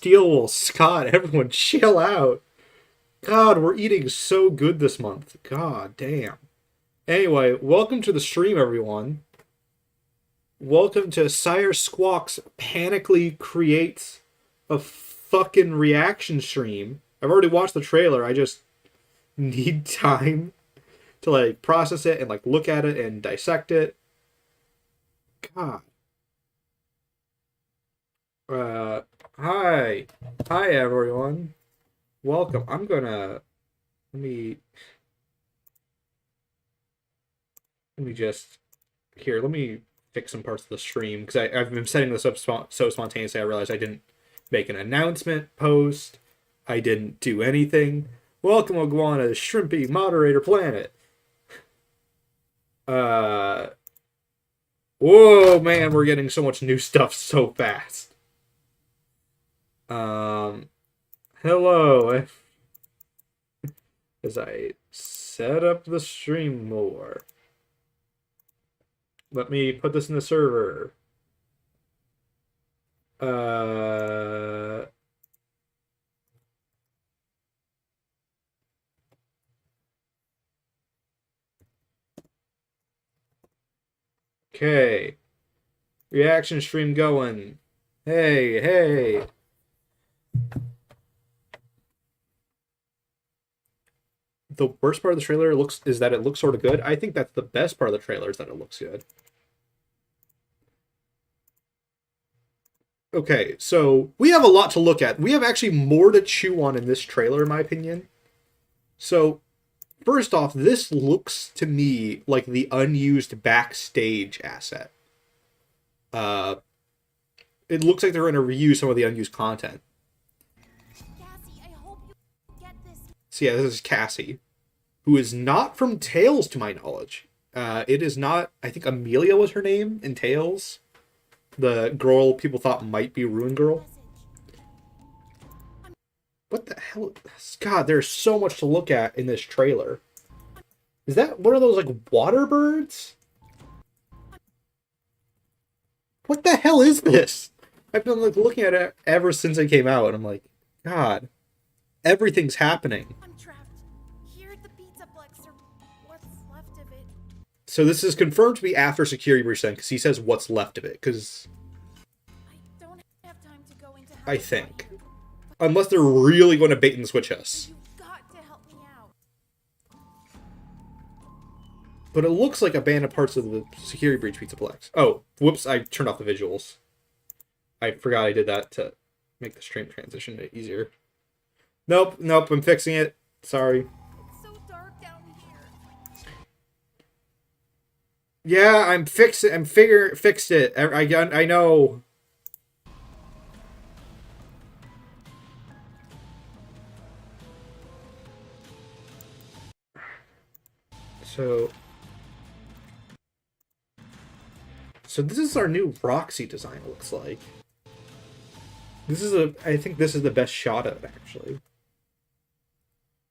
Steel Wool, Scott, everyone chill out. God, we're eating so good this month. God damn. Anyway, welcome to the stream, everyone. Welcome to Sire Squawks Panically Creates a fucking reaction stream. I've already watched the trailer, I just need time to like process it and like look at it and dissect it. God. Hi. Hi everyone. Welcome. I'm gonna let me just here, let me fix some parts of the stream because I've been setting this up so spontaneously I realized I didn't make an announcement post. I didn't do anything. Welcome Iguana Shrimpy Moderator Planet. Whoa man, we're getting so much new stuff so fast. Hello. As I set up the stream more. Let me put this in the server. Okay. Reaction stream going. Hey, hey. The worst part of the trailer is that it looks sort of good. I think that's the best part of the trailer is that it looks good. Okay, so we have a lot to look at. We have actually more to chew on in this trailer, in my opinion. So, first off, this looks to me like the unused backstage asset. It looks like they're going to reuse some of the unused content. Cassie, I hope you get this. So yeah, this is Cassie, who is not from Tales to my knowledge. It is not, I think Amelia was her name in Tales. The girl people thought might be Ruin Girl. What the hell? God, there's so much to look at in this trailer. Is that one of those, like, water birds? What the hell is this? I've been, like, looking at it ever since it came out, and I'm like, God, everything's happening. I'm trapped here at the Pizzaplex, or what's left of it. So this is confirmed to be after Security Breach then, because he says what's left of it, because I don't have time to go into. I think. Unless they're really going to bait and switch us. You've got to help me out. But it looks like abandoned parts of the Security Breach Pizzaplex. Oh, whoops, I turned off the visuals. I forgot I did that to make the stream transition easier. Nope, I'm fixing it. Sorry. It's so dark down here. Yeah, I'm fixed it. I know. So this is our new Roxy design, it looks like. I think this is the best shot of it, actually.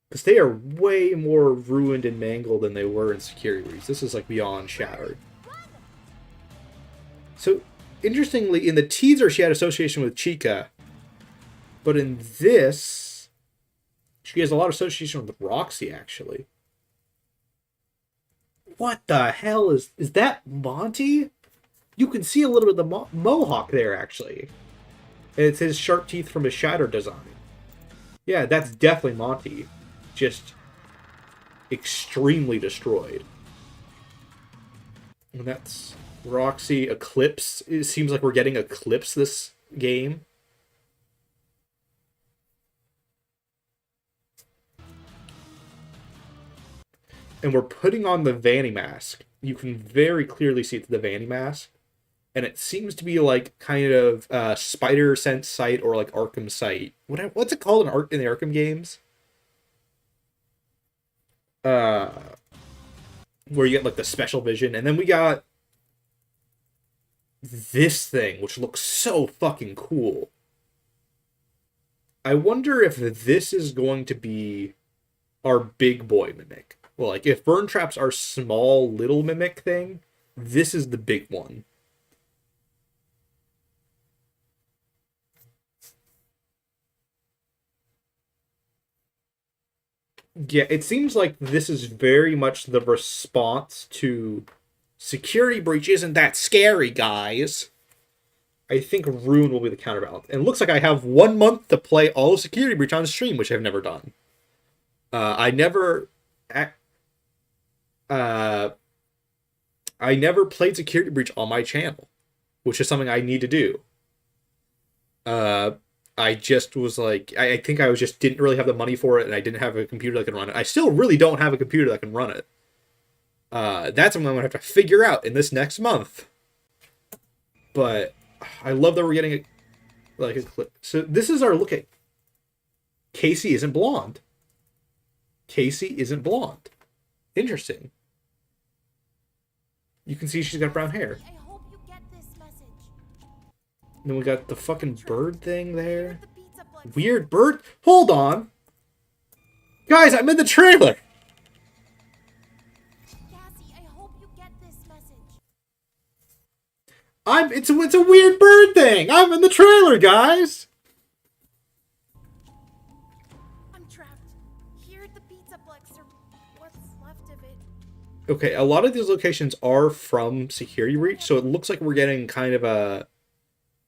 Because they are way more ruined and mangled than they were in Security Breach. This is, like, beyond shattered. So, interestingly, in the teaser, she had association with Chica. But in this, she has a lot of association with Roxy, actually. What the hell is that Monty? You can see a little bit of the mohawk there, actually. And it's his sharp teeth from his Shatter design. Yeah, that's definitely Monty. Just extremely destroyed. And that's Roxy Eclipse. It seems like we're getting Eclipse this game. And we're putting on the Vanny mask. You can very clearly see the Vanny mask. And it seems to be like kind of Spider Sense Sight or like Arkham Sight. What's it called in the Arkham games? Where you get like the special vision. And then we got this thing, which looks so fucking cool. I wonder if this is going to be our big boy mimic. Well, like, if Burn Trap's our small little mimic thing, this is the big one. Yeah, it seems like this is very much the response to Security Breach isn't that scary, guys. I think Rune will be the counterbalance. And it looks like I have 1 month to play all of Security Breach on stream, which I've never done. I never played Security Breach on my channel, which is something I need to do. I just was like, I think I was just didn't really have the money for it, and I didn't have a computer that can run it. I still really don't have a computer that can run it. That's something I'm gonna have to figure out in this next month. But I love that we're getting a clip. So this is our look at Casey isn't blonde. Casey isn't blonde. Interesting. You can see she's got brown hair. I hope you get this message. And then we got the fucking bird thing Here there. at the pizza place. Weird bird. Hold on. Guys, I'm in the trailer. Cassie, I hope you get this message. It's a weird bird thing. I'm in the trailer, guys. I'm trapped. Here at the Pizzaplex, or what's left of it. Okay, a lot of these locations are from Security Breach, so it looks like we're getting kind of a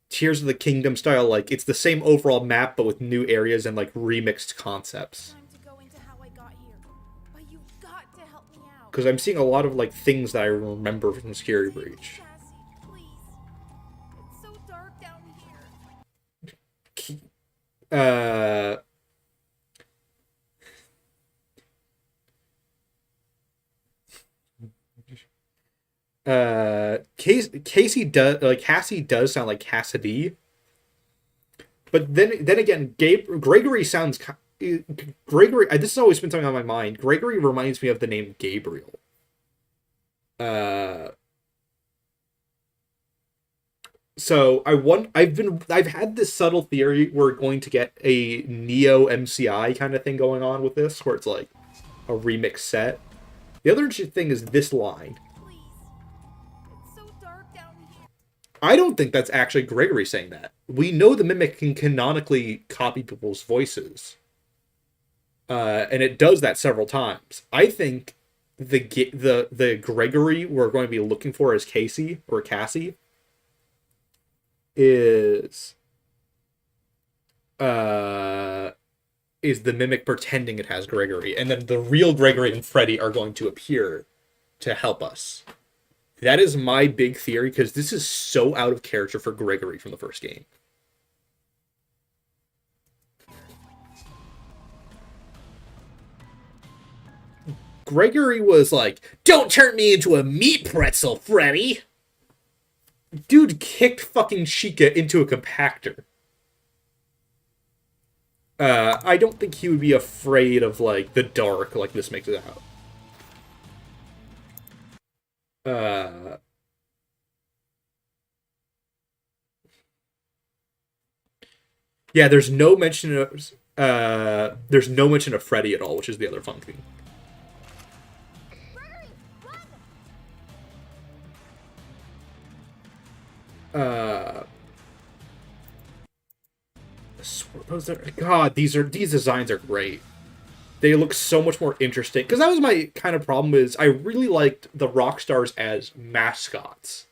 Tears of the Kingdom style, like it's the same overall map but with new areas and like remixed concepts. Time to go into how I got here. But you've got to help me out. Because I'm seeing a lot of like things that I remember from Security Save me, Breach. Cassie, please. It's so dark down here. Casey does like Cassie does sound like Cassidy, but then again, Gregory sounds Gregory. This has always been something on my mind. Gregory reminds me of the name Gabriel. So I've had this subtle theory we're going to get a Neo MCI kind of thing going on with this, where it's like a remix set. The other interesting thing is this line. Please. It's so dark down here. I don't think that's actually Gregory saying that. We know the Mimic can canonically copy people's voices. And it does that several times. I think the Gregory we're going to be looking for as Casey or Cassie is the Mimic pretending it has Gregory, and then the real Gregory and Freddy are going to appear to help us. That is my big theory, because this is so out of character for Gregory from the first game. Gregory was like, "Don't turn me into a meat pretzel, Freddy!" Dude kicked fucking Sheikah into a compactor. I don't think he would be afraid of, like, the dark like this makes it out. Yeah, there's no mention of Freddy at all, which is the other fun thing. Gregory, run! God, these designs are great. They look so much more interesting. Because that was my kind of problem, is I really liked the Rockstars as mascots.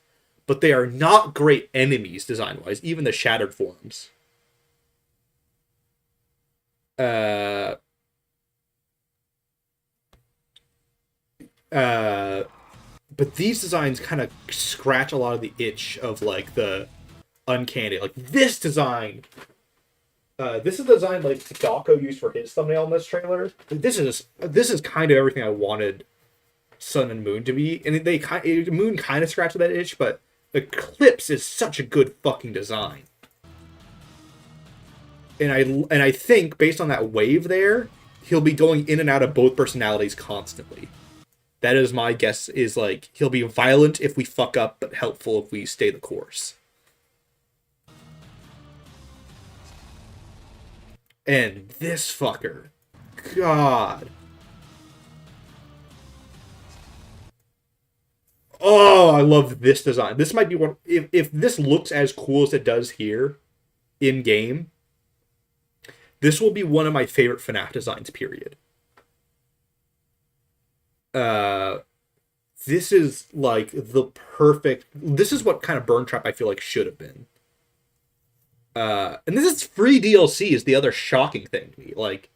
But they are not great enemies design-wise, even the Shattered forms. But these designs kind of scratch a lot of the itch of, like, the uncanny. Like, this design... this is the design like Dawko used for his thumbnail in this trailer. This is kind of everything I wanted Sun and Moon to be, and Moon kind of scratched that itch, but Eclipse is such a good fucking design. And I think based on that wave there, he'll be going in and out of both personalities constantly. That is my guess. Is like he'll be violent if we fuck up, but helpful if we stay the course. And this fucker. God. Oh, I love this design. This might be one... If this looks as cool as it does here, in-game, this will be one of my favorite FNAF designs, period. Uh, this is like the perfect. This is what kind of burn trap I feel like should have been. And this is free DLC is the other shocking thing to me. Like,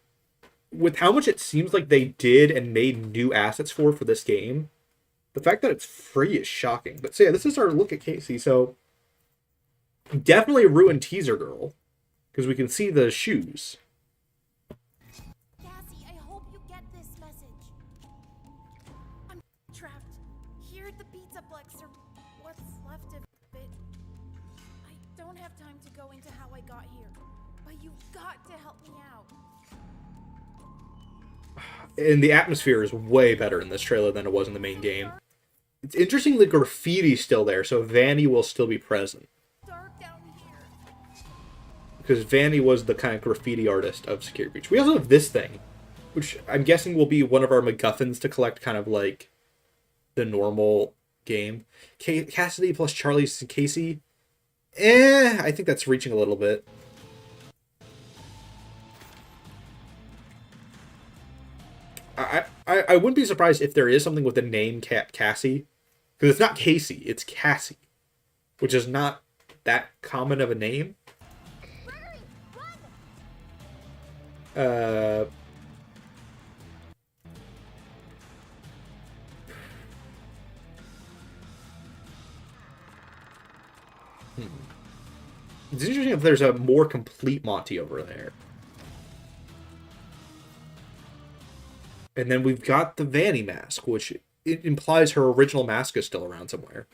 with how much it seems like they did and made new assets for this game, the fact that it's free is shocking. But so yeah, this is our look at Casey. So definitely ruined teaser girl because we can see the shoes. Cassie, I hope you get this message. I'm trapped here at the Pizzaplex, or what's left of it. I don't have time to go into how I got here, but you've got to help me out. And the atmosphere is way better in this trailer than it was in the main game. It's interesting the graffiti's still there, so Vanny will still be present. Dark down here. Because Vanny was the kind of graffiti artist of Security Breach. We also have this thing, which I'm guessing will be one of our MacGuffins to collect kind of like the normal game. Cassidy plus Charlie's Casey. I think that's reaching a little bit. I wouldn't be surprised if there is something with the name Cassie. Because it's not Casey, it's Cassie. Which is not that common of a name. It's interesting if there's a more complete Monty over there. And then we've got the Vanny mask, which it implies her original mask is still around somewhere.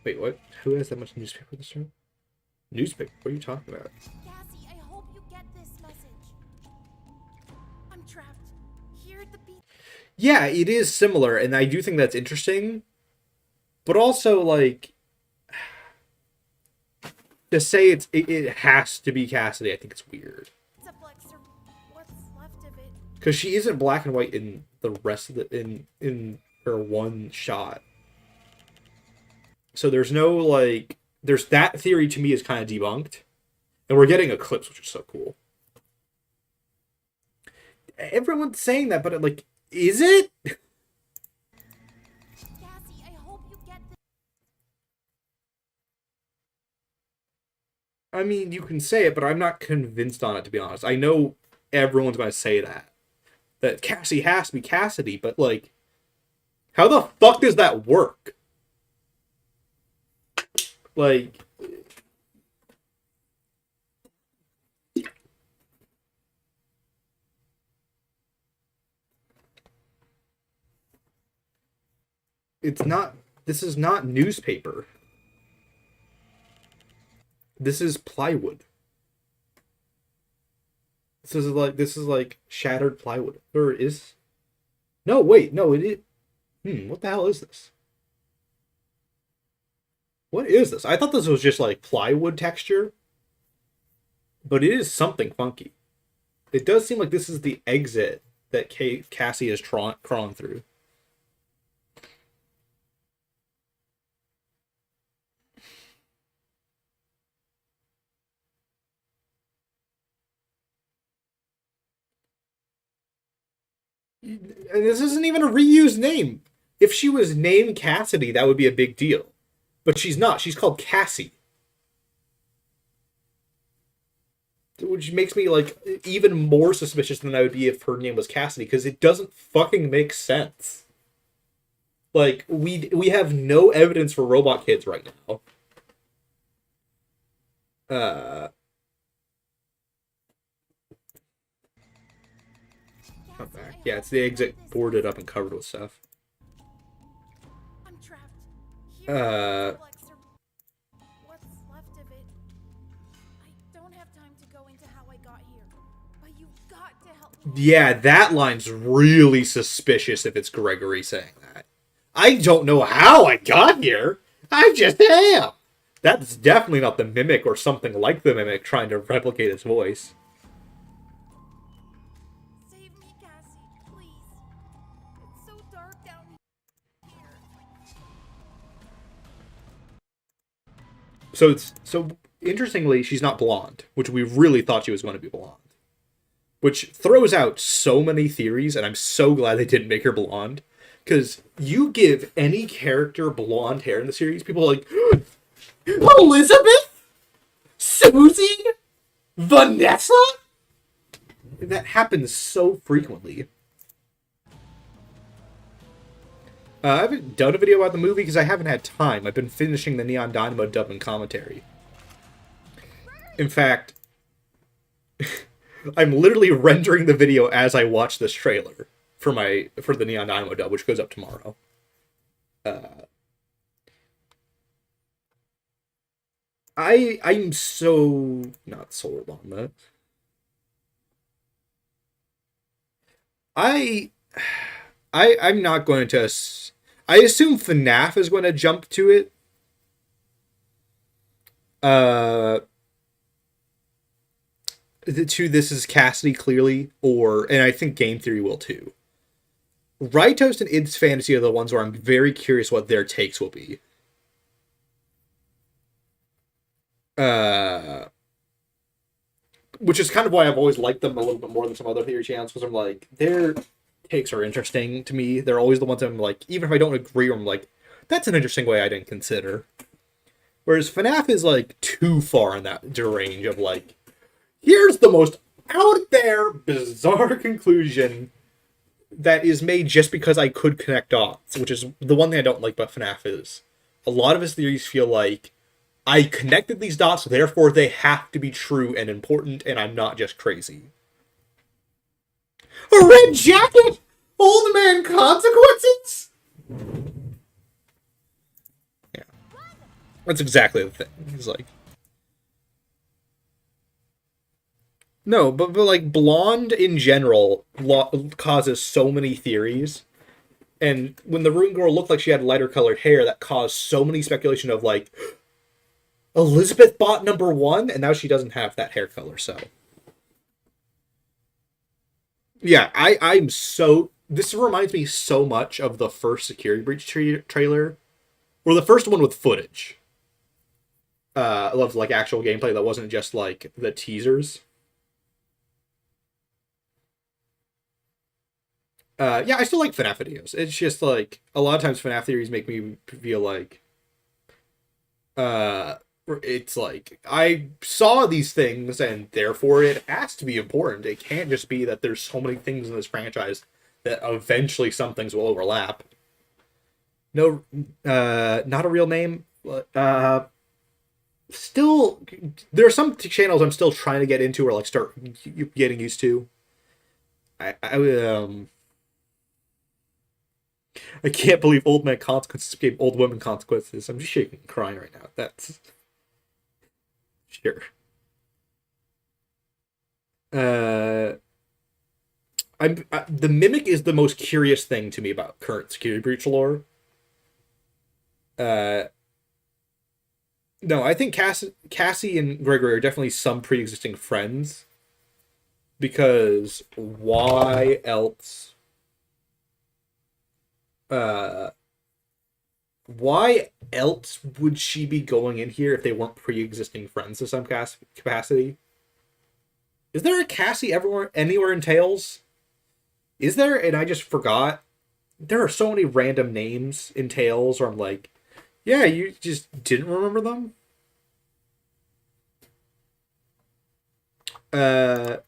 Wait, what? Who has that much newspaper this room? Newspaper? What are you talking about? Cassie, I hope you get this message. I'm trapped here at the beach. Yeah, it is similar, and I do think that's interesting. But also, like, to say it has to be Cassidy, I think it's weird. Pizzaplex, or what's left of it. Because she isn't black and white in the rest of the in her one shot. So there's no like there's that theory to me is kind of debunked. And we're getting Eclipse, which is so cool. Everyone's saying that, but like, is it? Cassie, I hope you get this. I mean, you can say it, but I'm not convinced on it, to be honest. I know everyone's going to say that. That Cassie has to be Cassidy, but like, how the fuck does that work? Like, it's not, this is not newspaper. This is plywood. This is like shattered plywood. Or is no, wait, no, it is. What the hell is this? What is this? I thought this was just like plywood texture. But it is something funky. It does seem like this is the exit that Cassie is crawling through. And this isn't even a reused name. If she was named Cassidy, that would be a big deal. But she's not. She's called Cassie. Which makes me, like, even more suspicious than I would be if her name was Cassidy, because it doesn't fucking make sense. Like, we have no evidence for robot kids right now. Come back. Yeah, it's the exit boarded up and covered with stuff. I'm trapped here at the Pizzaplex, or what's left of it. I don't have time to go into how I got here, but you've got to help me. Yeah, that line's really suspicious if it's Gregory saying that. I don't know how I got here. I just am. That's definitely not the Mimic or something like the Mimic trying to replicate its voice. Save me, Cassie, please. It's so dark down here. So interestingly, she's not blonde, which we really thought she was going to be blonde. Which throws out so many theories, and I'm so glad they didn't make her blonde. Because you give any character blonde hair in the series, people are like, Elizabeth? Susie? Vanessa? That happens so frequently. I haven't done a video about the movie because I haven't had time. I've been finishing the Neon Dynamo dub and commentary. In fact, I'm literally rendering the video as I watch this trailer for the Neon Dynamo dub, which goes up tomorrow. I'm so not sold on that. I'm not going to. I assume FNAF is going to jump to it. This is Cassidy clearly, and I think Game Theory will too. Rytoast and Id's Fantasy are the ones where I'm very curious what their takes will be. Which is kind of why I've always liked them a little bit more than some other theory channels, because I'm like, their takes are interesting to me. They're always the ones I'm like, even if I don't agree, I'm like, that's an interesting way I didn't consider. Whereas FNAF is like too far in that range of like, here's the most out there, bizarre conclusion that is made just because I could connect dots, which is the one thing I don't like about FNAF is a lot of his theories feel like I connected these dots, therefore they have to be true and important, and I'm not just crazy. A red jacket? Old man consequences? Yeah. That's exactly the thing. He's like... No, but like, blonde in general causes so many theories. And when the Rune Girl looked like she had lighter colored hair, that caused so many speculation of like... Elizabeth bought number 1, and now she doesn't have that hair color, so... Yeah, I'm so... This reminds me so much of the first Security Breach trailer. Or the first one with footage. I love, like, actual gameplay that wasn't just, like, the teasers. Yeah, I still like FNAF videos. It's just, like, a lot of times FNAF theories make me feel like... it's like, I saw these things, and therefore it has to be important. It can't just be that there's so many things in this franchise that eventually some things will overlap. No, not a real name. Still, there are some channels I'm still trying to get into or, like, start getting used to. I can't believe Old Man Consequences became Old Women Consequences. I'm just shaking and crying right now. That's... Sure. The Mimic is the most curious thing to me about current Security Breach lore. No, I think Cassie and Gregory are definitely some pre-existing friends. Because why else... why else would she be going in here if they weren't pre-existing friends to some capacity? Is there a Cassie anywhere in Tales? Is there? And I just forgot. There are so many random names in Tales where I'm like, yeah, you just didn't remember them? Let's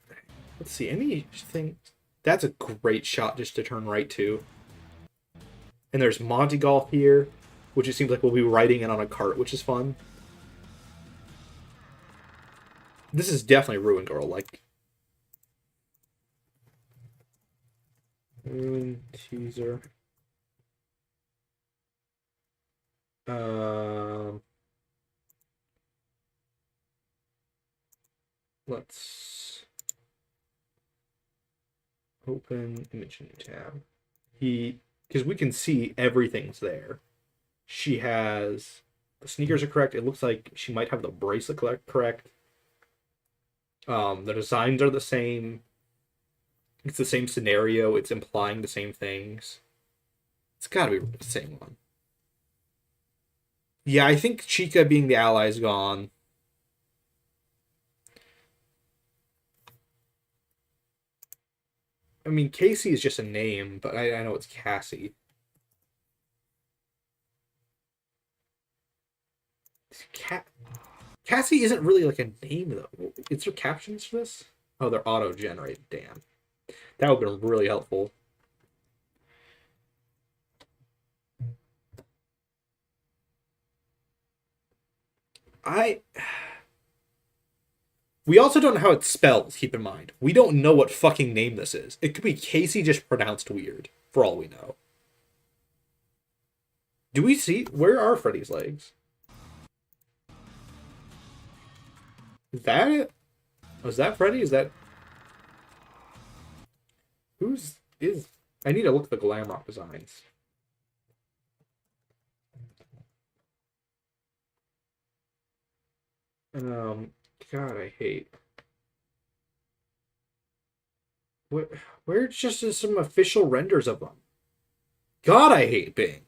see, anything... That's a great shot just to turn right to. And there's Monty Golf here, which it seems like we'll be riding in on a cart, which is fun. This is definitely Rune Girl, like... Rune teaser. Let's open image tab. Because we can see everything's there. She has... The sneakers are correct. It looks like she might have the bracelet correct. The designs are the same. It's the same scenario. It's implying the same things. It's gotta be the same one. Yeah, I think Chica being the ally is gone. I mean, Casey is just a name, but I know it's Cassie. Cassie isn't really like a name, though. Is there captions for this? Oh, they're auto-generated. Damn. That would have been really helpful. We also don't know how it's spelled, keep in mind. We don't know what fucking name this is. It could be Casey just pronounced weird, for all we know. Do we see... Where are Freddy's legs? Is that it? Was that Freddy? Is that... Who's... is... I need to look at the Glamrock designs. God, I hate... Where's just some official renders of them? God, I hate Bing.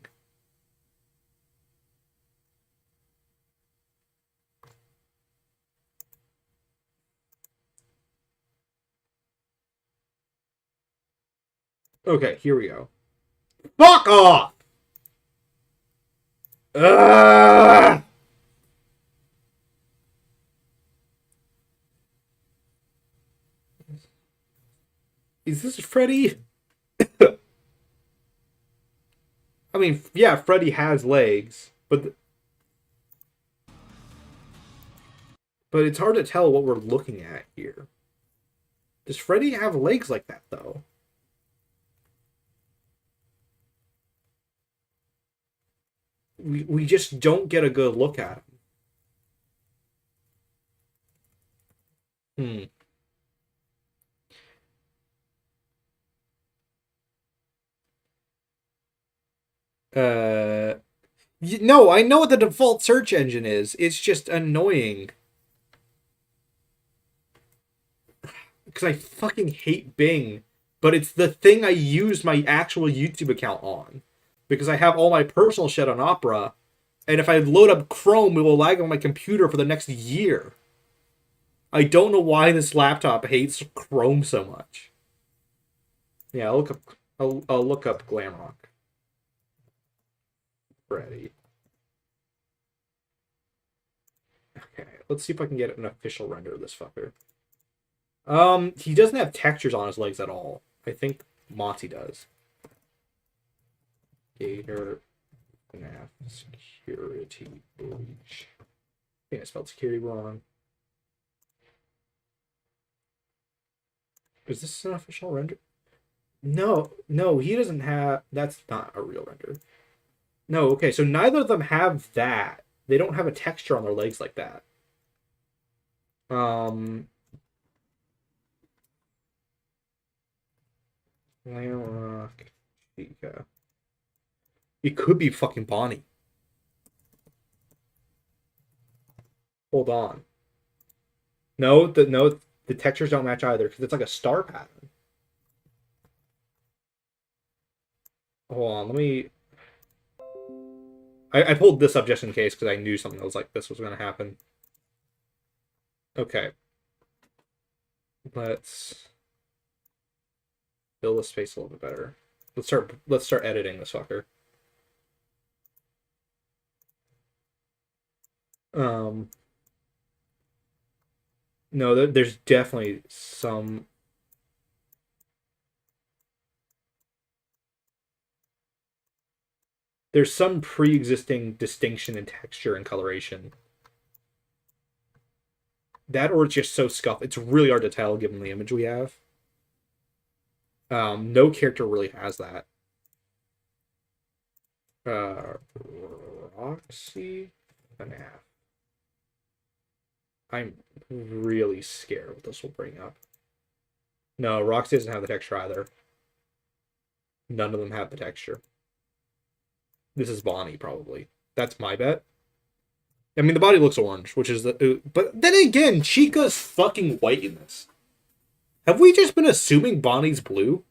Okay, here we go. Fuck off! Ugh! Is this Freddy? I mean, yeah, Freddy has legs, but it's hard to tell what we're looking at here. Does Freddy have legs like that, though? We just don't get a good look at him. No, I know what the default search engine is. It's just annoying. Because I fucking hate Bing. But it's the thing I use my actual YouTube account on. Because I have all my personal shit on Opera. And if I load up Chrome, it will lag on my computer for the next year. I don't know why this laptop hates Chrome so much. Yeah, I'll look up Glamrock. Freddy. Okay, let's see if I can get an official render of this fucker. He doesn't have textures on his legs at all. I think Monty does. Gator FNAF security breach. I think I spelled security wrong. Is this an official render? No, he doesn't have... That's not a real render. No, okay, so neither of them have that. They don't have a texture on their legs like that. Glamrock Chica. It could be fucking Bonnie. Hold on. No, the textures don't match either because it's like a star pattern. Hold on, let me... I pulled this up just in case because I knew something that was like this was going to happen. Okay. Let's fill the space a little bit better. Let's start editing this fucker. No, there's definitely some... There's some pre-existing distinction in texture and coloration. That or it's just so scuffed. It's really hard to tell given the image we have. No character really has that. Roxy FNAF. I'm really scared what this will bring up. No, Roxy doesn't have the texture either. None of them have the texture. This is Bonnie, probably. That's my bet. I mean, the body looks orange, which is the... But then again, Chica's fucking white in this. Have we just been assuming Bonnie's blue?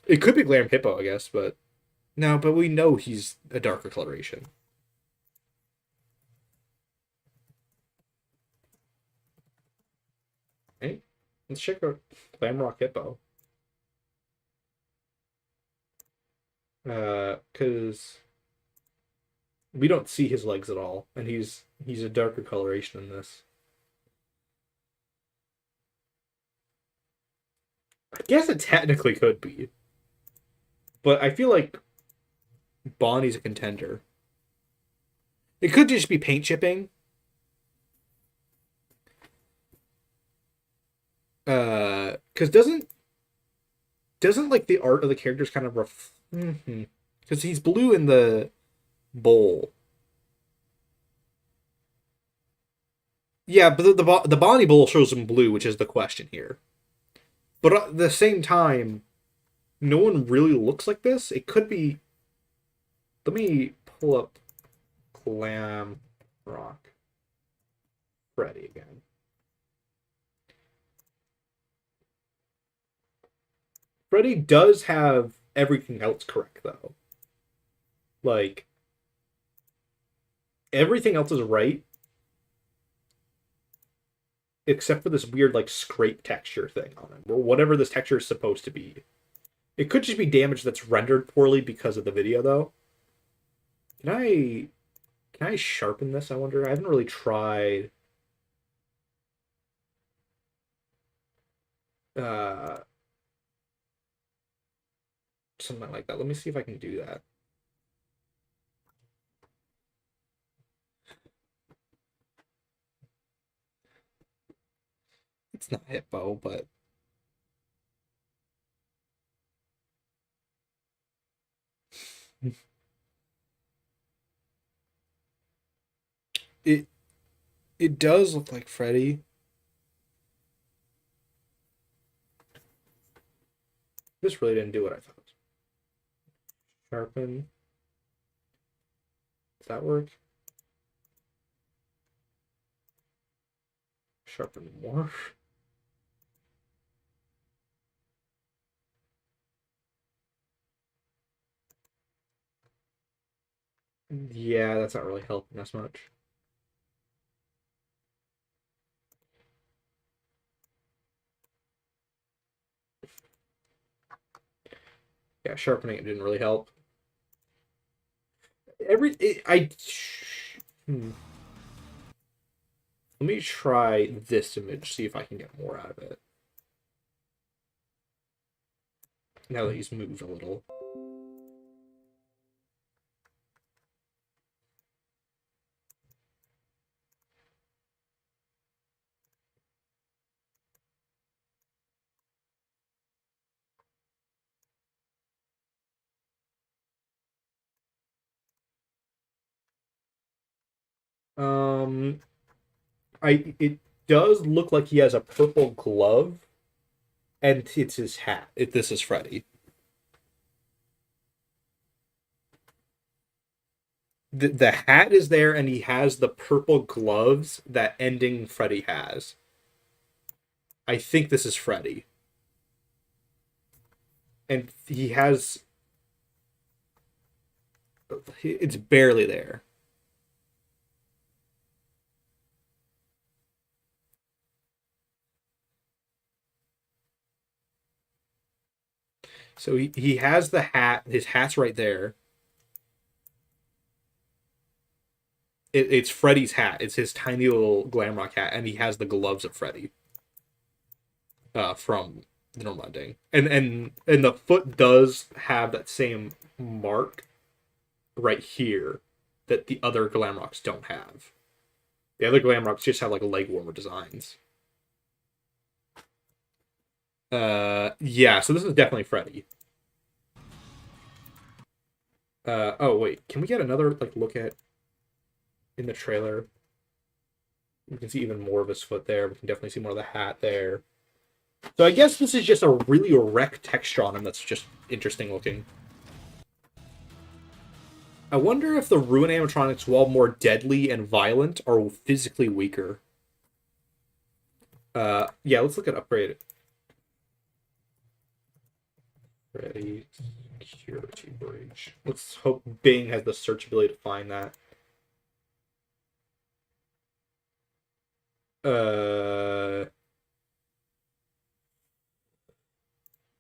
It could be Glam Hippo, I guess, but... No, but we know he's a darker coloration. Let's check out Glamrock Hippo. Because we don't see his legs at all, and he's a darker coloration in this. I guess it technically could be, but I feel like Bonnie's a contender. It could just be paint chipping. Because doesn't like the art of the characters kind of because he's blue in the bowl. Yeah, but the Bonnie bowl shows him blue, which is the question here. But at the same time, no one really looks like this. It could be. Let me pull up Glam Rock Freddy again. Freddy does have everything else correct, though. Like, everything else is right. Except for this weird, like, scrape texture thing on him. Or whatever this texture is supposed to be. It could just be damage that's rendered poorly because of the video, though. Can I sharpen this, I wonder? I haven't really tried... something like that. Let me see if I can do that. It's not Hippo, but it does look like Freddy. This really didn't do what I thought. Sharpen. Does that work? Sharpen more. Yeah, that's not really helping us much. Yeah, sharpening it didn't really help. Let me try this image, see if I can get more out of it. Now that he's moved a little. It does look like he has a purple glove, and it's his hat. This is Freddy. The hat is there, and he has the purple gloves that Ending Freddy has. I think this is Freddy. And he has... It's barely there. So he has the hat. His hat's right there. It's Freddy's hat. It's his tiny little Glamrock hat, and he has the gloves of Freddy. From the normal ending, and the foot does have that same mark right here that the other Glamrocks don't have. The other Glamrocks just have like leg warmer designs. Yeah, so this is definitely Freddy. Oh wait, can we get another like look at in the trailer? We can see even more of his foot there. We can definitely see more of the hat there. So I guess this is just a really wrecked texture on him that's just interesting looking. I wonder if the Ruin animatronics, while more deadly and violent, are physically weaker. Yeah, let's look at upgrade. Ready, security breach. Let's hope Bing has the searchability to find that.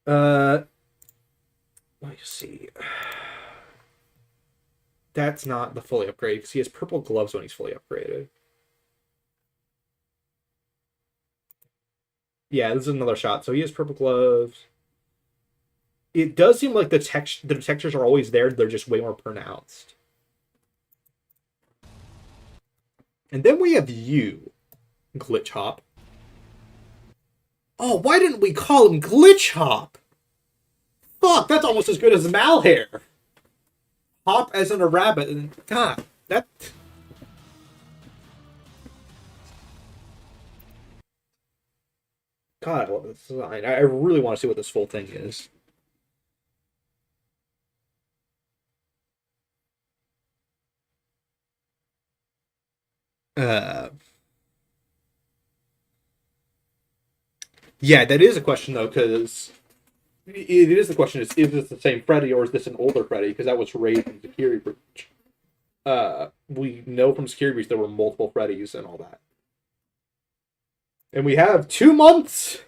Let me see. That's not the fully upgraded because he has purple gloves when he's fully upgraded. Yeah, this is another shot. So he has purple gloves. It does seem like the textures are always there. They're just way more pronounced. And then we have you, Glitch Hop. Oh, why didn't we call him Glitch Hop? Fuck, that's almost as good as Malhair. Hop as in a rabbit. And God, that... God, I love this design. I really want to see what this full thing is. Yeah, that is a question though, because it is the question: is this the same Freddy or is this an older Freddy? Because that was raised in Security Breach. We know from Security Breach there were multiple Freddys and all that, and we have 2 months.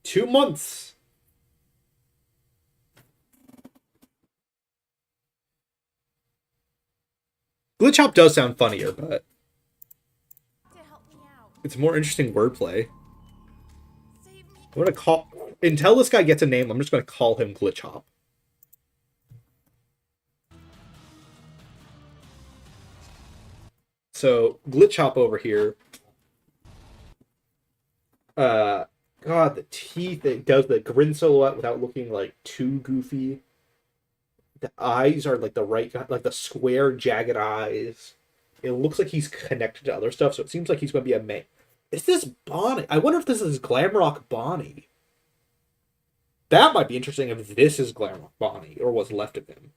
2 months. Glitch Hop does sound funnier, but it's more interesting wordplay. I'm gonna call until this guy gets a name. I'm just gonna call him Glitch Hop. So Glitch Hop over here. God, the teeth. It does the grin silhouette without looking like too goofy. The eyes are like the right, like the square, jagged eyes. It looks like he's connected to other stuff, so it seems like he's going to be a main. Is this Bonnie? I wonder if this is Glamrock Bonnie. That might be interesting if this is Glamrock Bonnie, or what's left of him.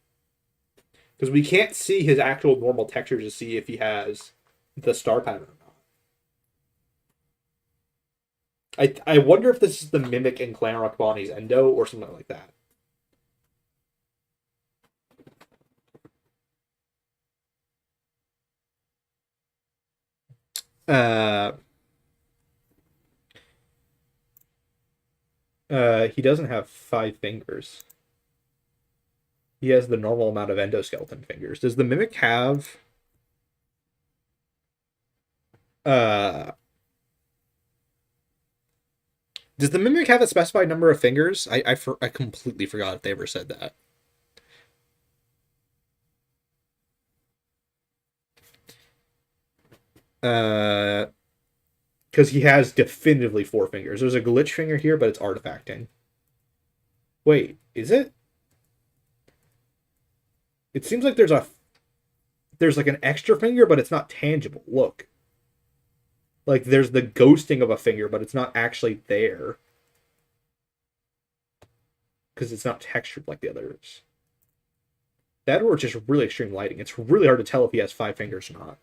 Because we can't see his actual normal texture to see if he has the star pattern or not. I wonder if this is the mimic in Glamrock Bonnie's Endo, or something like that. He doesn't have 5 fingers. He has the normal amount of endoskeleton fingers. Does the mimic have... Does the mimic have a specified number of fingers? I completely forgot if they ever said that. Because he has definitively 4 fingers. There's a glitch finger here, but it's artifacting. Wait, is it? It seems like there's like an extra finger, but it's not tangible. Look. Like there's the ghosting of a finger, but it's not actually there. Because it's not textured like the others. That or just really extreme lighting. It's really hard to tell if he has 5 fingers or not.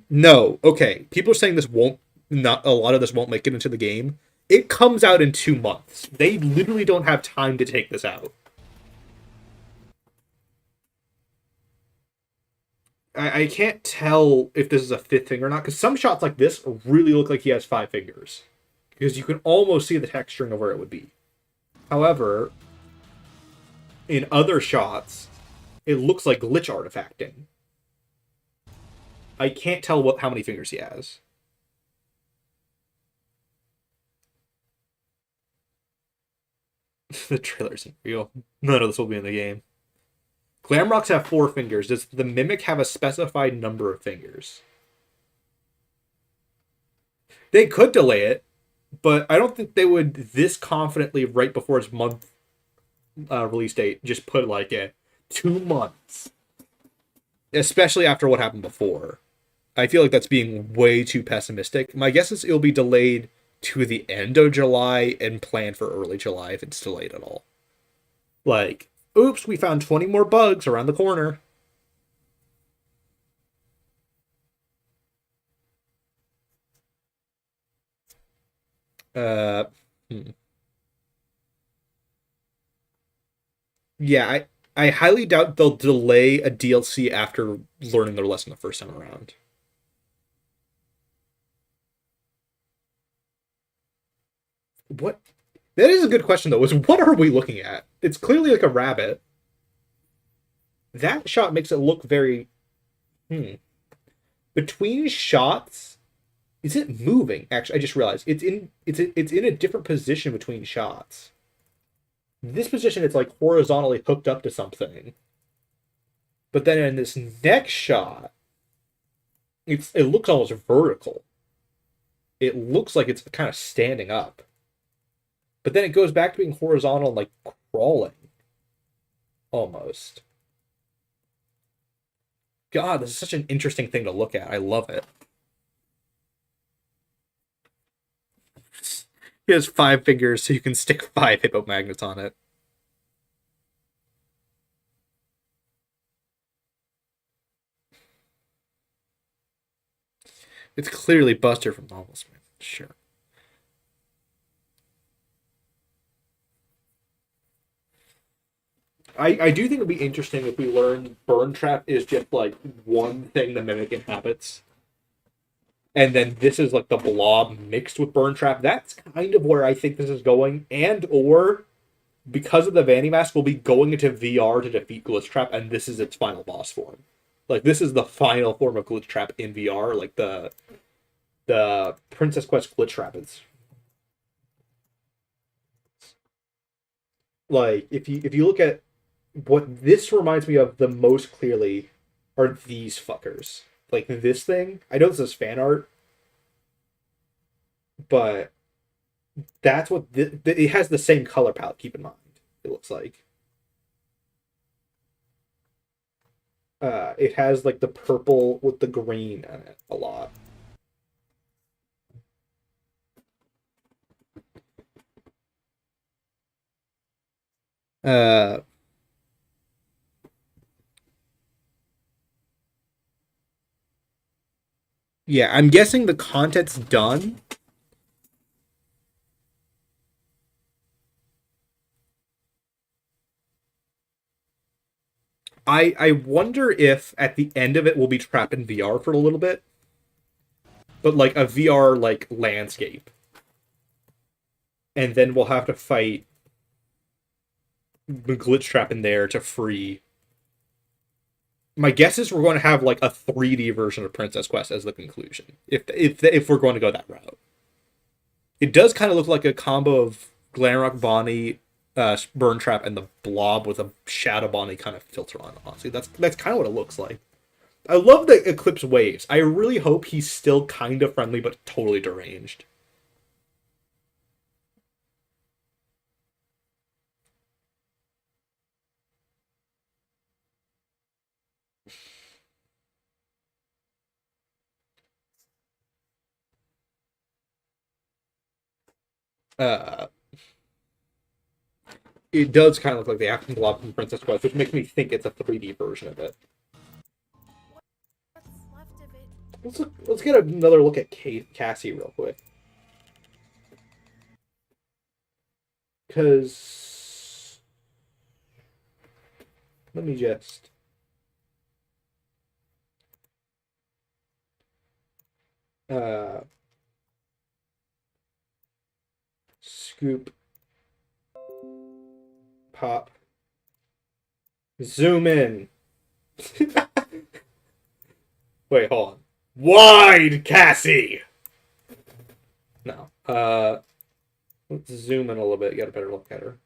No, okay. People are saying not a lot of this won't make it into the game. It comes out in 2 months. They literally don't have time to take this out. I can't tell if this is a 5th finger or not, because some shots like this really look like he has 5 fingers. Because you can almost see the texturing of where it would be. However, in other shots, it looks like glitch artifacting. I can't tell how many fingers he has. The trailer isn't real. None of this will be in the game. Glamrocks have 4 fingers. Does the Mimic have a specified number of fingers? They could delay it, but I don't think they would this confidently right before its month release date just put like 2 months. Especially after what happened before. I feel like that's being way too pessimistic. My guess is it'll be delayed to the end of July and planned for early July if it's delayed at all. Like, oops, we found 20 more bugs around the corner. Yeah, I highly doubt they'll delay a DLC after learning their lesson the first time around. What? That is a good question, though, is what are we looking at? It's clearly like a rabbit. That shot makes it look very... Between shots, is it moving? Actually, I just realized it's in a different position between shots. This position, it's like horizontally hooked up to something. But then in this next shot, it looks almost vertical. It looks like it's kind of standing up. But then it goes back to being horizontal and like crawling. Almost. God, this is such an interesting thing to look at. I love it. He has 5 fingers, so you can stick 5 hippo magnets on it. It's clearly Buster from Novels, man. Sure. I do think it'd be interesting if we learned Burn Trap is just like one thing the Mimic inhabits. And then this is like the Blob mixed with Burn Trap. That's kind of where I think this is going. And or because of the Vanny Mask, we'll be going into VR to defeat Glitch Trap, and this is its final boss form. Like this is the final form of Glitch Trap in VR. Like the Princess Quest Glitch Trap is. Like if you look at what this reminds me of the most clearly are these fuckers. Like this thing. I know this is fan art, but that's what it has the same color palette. Keep in mind, it looks like it has like the purple with the green in it a lot. Yeah, I'm guessing the content's done. I wonder if at the end of it we'll be trapped in VR for a little bit. But like a VR like landscape. And then we'll have to fight the Glitch Trap in there to free. My guess is we're going to have like a 3D version of Princess Quest as the conclusion, if we're going to go that route. It does kind of look like a combo of Glamrock Bonnie, Burn Trap, and the Blob with a Shadow Bonnie kind of filter on. Honestly, that's kind of what it looks like. I love the Eclipse Waves. I really hope he's still kind of friendly but totally deranged. Uh, it does kind of look like the Action Blob from Princess Quest, which makes me think it's a 3D version of it. What's left of it? Let's get another look at Cassie real quick. Because let me just scoop, pop, zoom in. Wait, hold on. Wide Cassie. No. Let's zoom in a little bit, get a better look at her.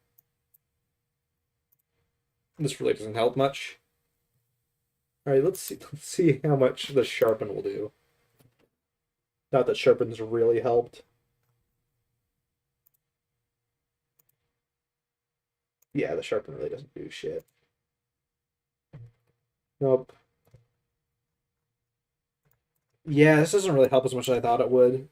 This really doesn't help much. Alright, let's see how much the sharpen will do. Not that sharpen's really helped. Yeah, the sharpen really doesn't do shit. Nope. Yeah, this doesn't really help as much as I thought it would.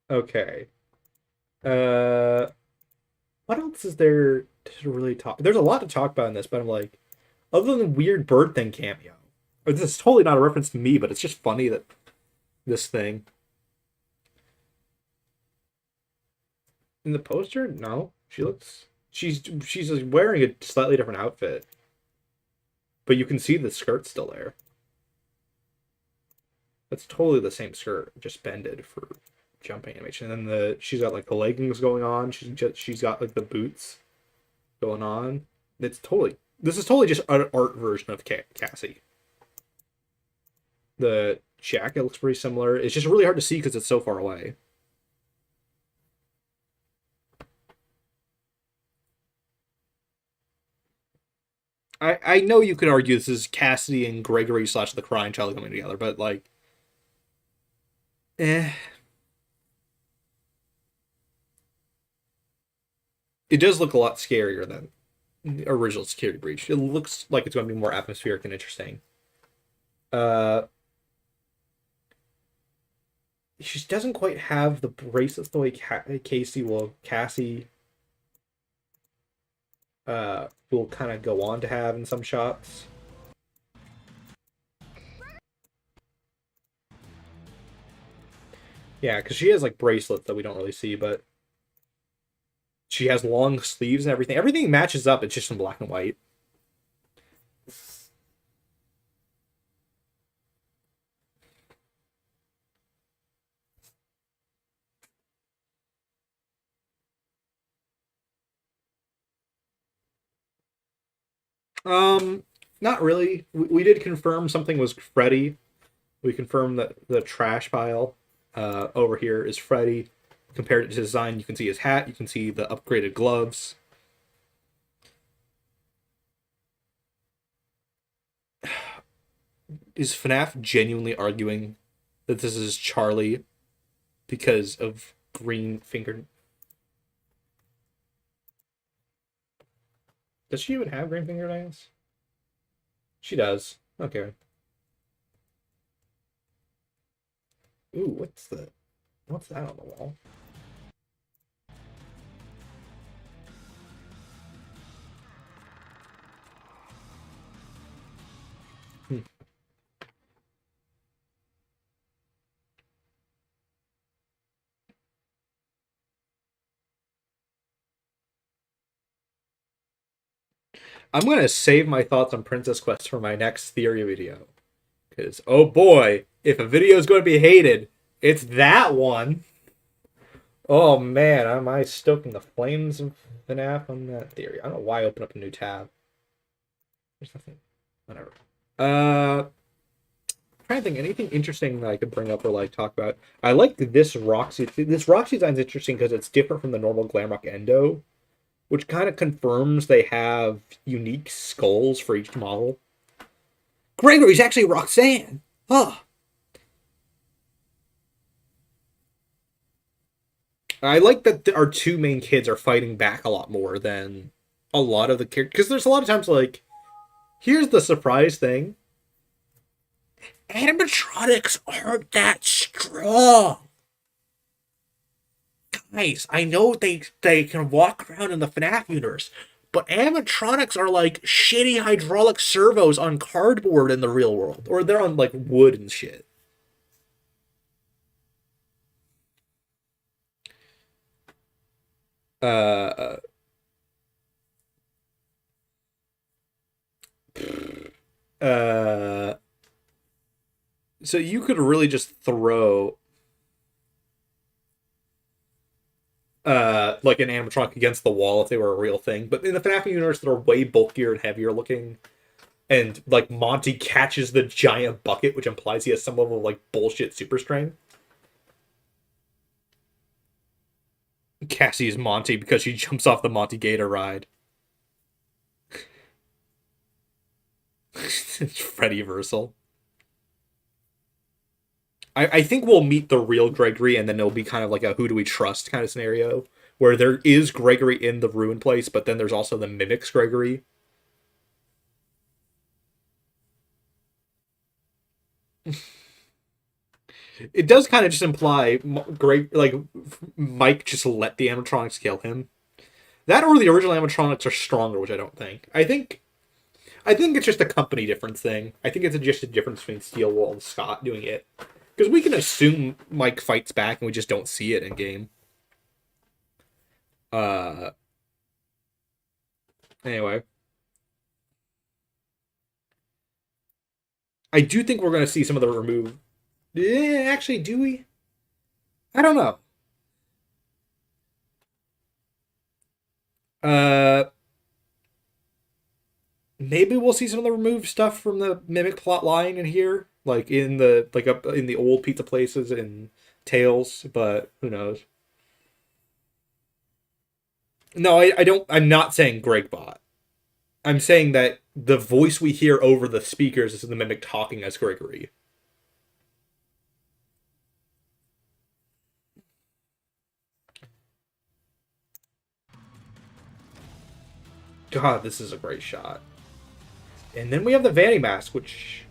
Okay. What else is there to really talk? There's a lot to talk about in this, but I'm like, Other than weird bird thing cameo. This is totally not a reference to me, but it's just funny that this thing. In the poster, no. She's like wearing a slightly different outfit. But you can see the skirt still there. That's totally the same skirt, just bended for jumping animation. And then she's got like the leggings going on. She's got like the boots going on. This is totally just an art version of Cassie. The jacket looks pretty similar. It's just really hard to see because it's so far away. I know you could argue this is Cassidy and Gregory / the Crying Child coming together, but like, It does look a lot scarier than the original Security Breach. It looks like it's going to be more atmospheric and interesting. She doesn't quite have the bracelets the way Cassie will kind of go on to have in some shots. Yeah, because she has like bracelets that we don't really see, but she has long sleeves and everything. Everything matches up. It's just in black and white. Not really. We did confirm something was Freddy. We confirmed that the trash pile over here is Freddy. Compared to his design, you can see his hat, you can see the upgraded gloves. Is FNAF genuinely arguing that this is Charlie because of green finger? Does she even have green fingernails? She does. Okay. Ooh, what's that on the wall? I'm going to save my thoughts on Princess Quest for my next theory video. Because, oh boy, if a video is going to be hated, it's that one. Oh man, am I stoking the flames of FNAF on that theory? I don't know why I opened up a new tab. There's nothing. Whatever. I'm trying to think anything interesting that I could bring up or like talk about. I like this Roxy. This Roxy design's interesting because it's different from the normal Glamrock Endo, which kind of confirms they have unique skulls for each model. Gregory's actually Roxanne. Huh. I like that our two main kids are fighting back a lot more than a lot of the characters. Because there's a lot of times like, here's the surprise thing. Animatronics aren't that strong. Guys, I know they can walk around in the FNAF universe, but animatronics are like shitty hydraulic servos on cardboard in the real world. Or they're on like wood and shit. So you could really just throw like an animatronic against the wall if they were a real thing. But in the FNAF universe, they're way bulkier and heavier looking. And like Monty catches the giant bucket, which implies he has some level of like bullshit super strength. Cassie is Monty because she jumps off the Monty Gator ride. It's Freddy Versal. I think we'll meet the real Gregory, and then it'll be kind of like a who do we trust kind of scenario, where there is Gregory in the ruin place, but then there's also the mimics Gregory. It does kind of just imply Mike just let the animatronics kill him. That or the original animatronics are stronger, which I don't think. I think I think it's just a company difference thing. I think it's just a difference between Steel Wool and Scott doing it. Because we can assume Mike fights back and we just don't see it in game. Anyway. I do think we're going to see some of the remove. Actually, do we? I don't know. Maybe we'll see some of the removed stuff from the Mimic plot line in here, like in the up in the old pizza places in Tales, but who knows? No, I don't. I'm not saying Gregbot. I'm saying that the voice we hear over the speakers is the Mimic talking as Gregory. God, this is a great shot. And then we have the Vanny Mask, which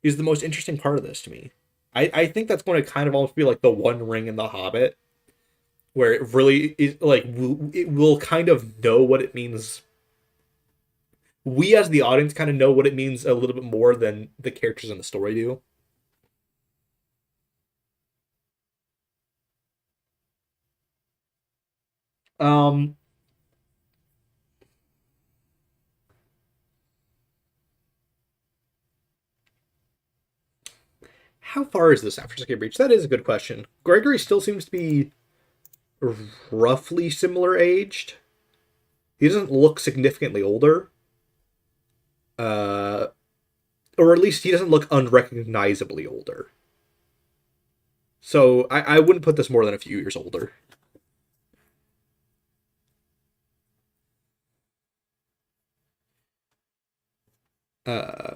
is the most interesting part of this to me. I think that's going to kind of almost be like the One Ring in The Hobbit, where it really is like it will kind of know what it means. We as the audience kind of know what it means a little bit more than the characters in the story do. Um, how far is this after Second Breach? That is a good question. Gregory still seems to be roughly similar aged. He doesn't look significantly older. Or at least he doesn't look unrecognizably older. So I wouldn't put this more than a few years older. Uh,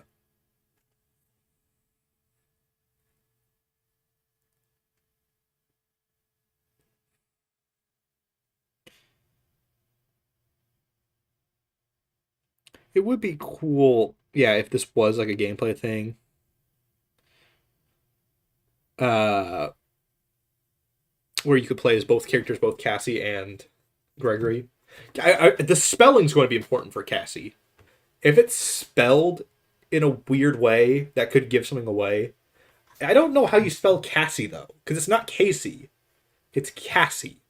it would be cool, yeah, if this was like a gameplay thing. Uh, where you could play as both characters, both Cassie and Gregory. The spelling's going to be important for Cassie. If it's spelled in a weird way that could give something away. I don't know how you spell Cassie though, because it's not Casey, it's Cassie,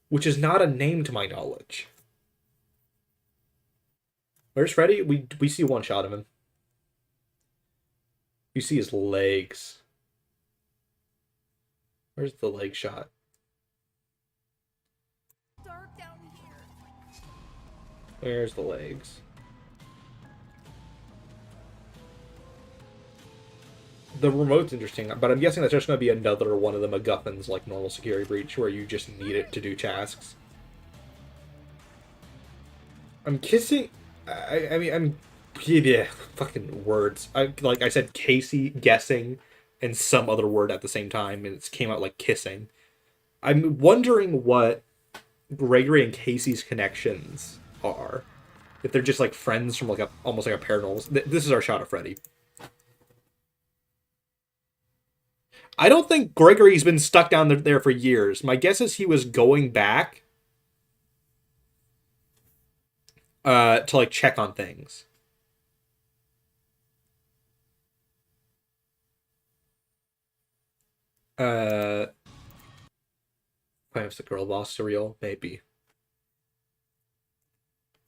which is not a name to my knowledge. Where's Freddy? We see one shot of him. You see his legs. Where's the leg shot? Dark down here. Where's the legs? The remote's interesting, but I'm guessing that's just going to be another one of the MacGuffins like normal Security Breach, where you just need it to do tasks. I'm kissing. I mean, I'm. Yeah, fucking words. Like I said, Casey guessing and some other word at the same time, and it came out like kissing. I'm wondering what Gregory and Casey's connections are. If they're just like friends from like a almost like a paranormal. This is our shot of Freddy. I don't think Gregory's been stuck down there for years. My guess is he was going back to like check on things. Perhaps the girl boss surreal, maybe.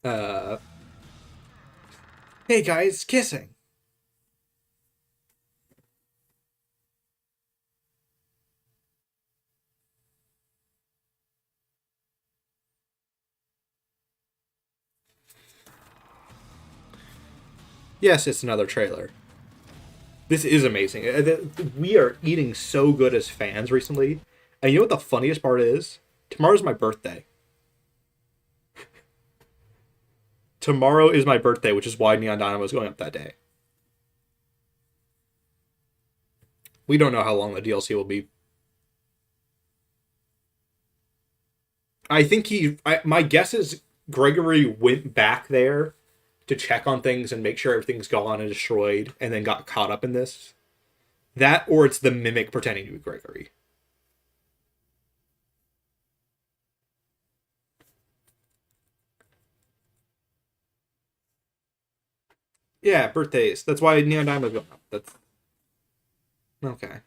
Hey guys, kissing. Yes, it's another trailer. This is amazing. We are eating so good as fans recently. And you know what the funniest part is? Tomorrow's my birthday. Tomorrow is my birthday, which is why Neon Dynamo is going up that day. We don't know how long the DLC will be. I think my guess is Gregory went back there to check on things and make sure everything's gone and destroyed, and then got caught up in this. That, or it's the Mimic pretending to be Gregory. Yeah, birthdays. That's why Neon Diamond's going up. That's okay.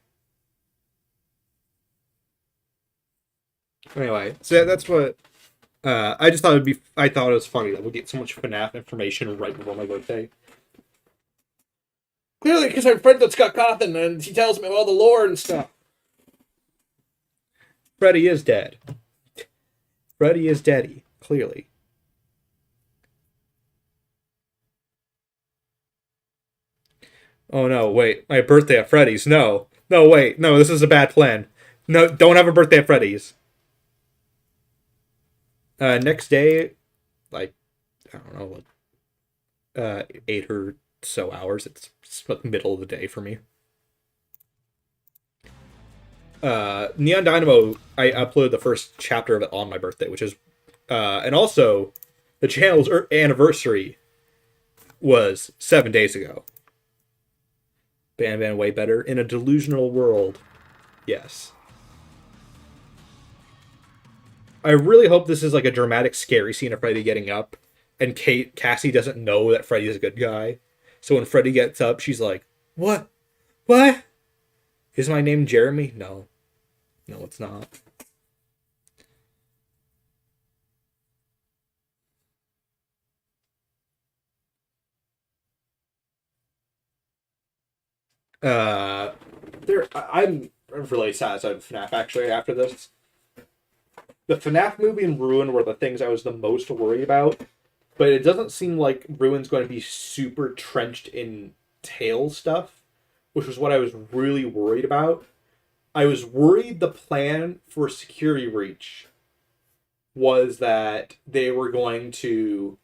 Anyway, so that's what I just thought it'd be. I thought it was funny that we get so much FNAF information right before my birthday. Clearly, because I'm friends with Scott Cawthon, and he tells me all the lore and stuff. Freddy is dead. Freddy is deady. Clearly. Oh no! Wait, my birthday at Freddy's. No, no, wait, no. This is a bad plan. No, don't have a birthday at Freddy's. Next day, like I don't know, like 8 or so hours. It's like middle of the day for me. Neon Dynamo, I uploaded the first chapter of it on my birthday, which is, and also, the channel's anniversary was 7 days ago. Ban way better in a delusional world. Yes. I really hope this is like a dramatic, scary scene of Freddy getting up, and Cassie doesn't know that Freddy's a good guy. So when Freddy gets up, she's like, "What? What? Is my name Jeremy? No, no, it's not." Uh, I'm really satisfied with FNAF actually after this. The FNAF movie and Ruin were the things I was the most worried about, but it doesn't seem like Ruin's going to be super trenched in tail stuff, which was what I was really worried about. I was worried the plan for Security Breach was that they were going to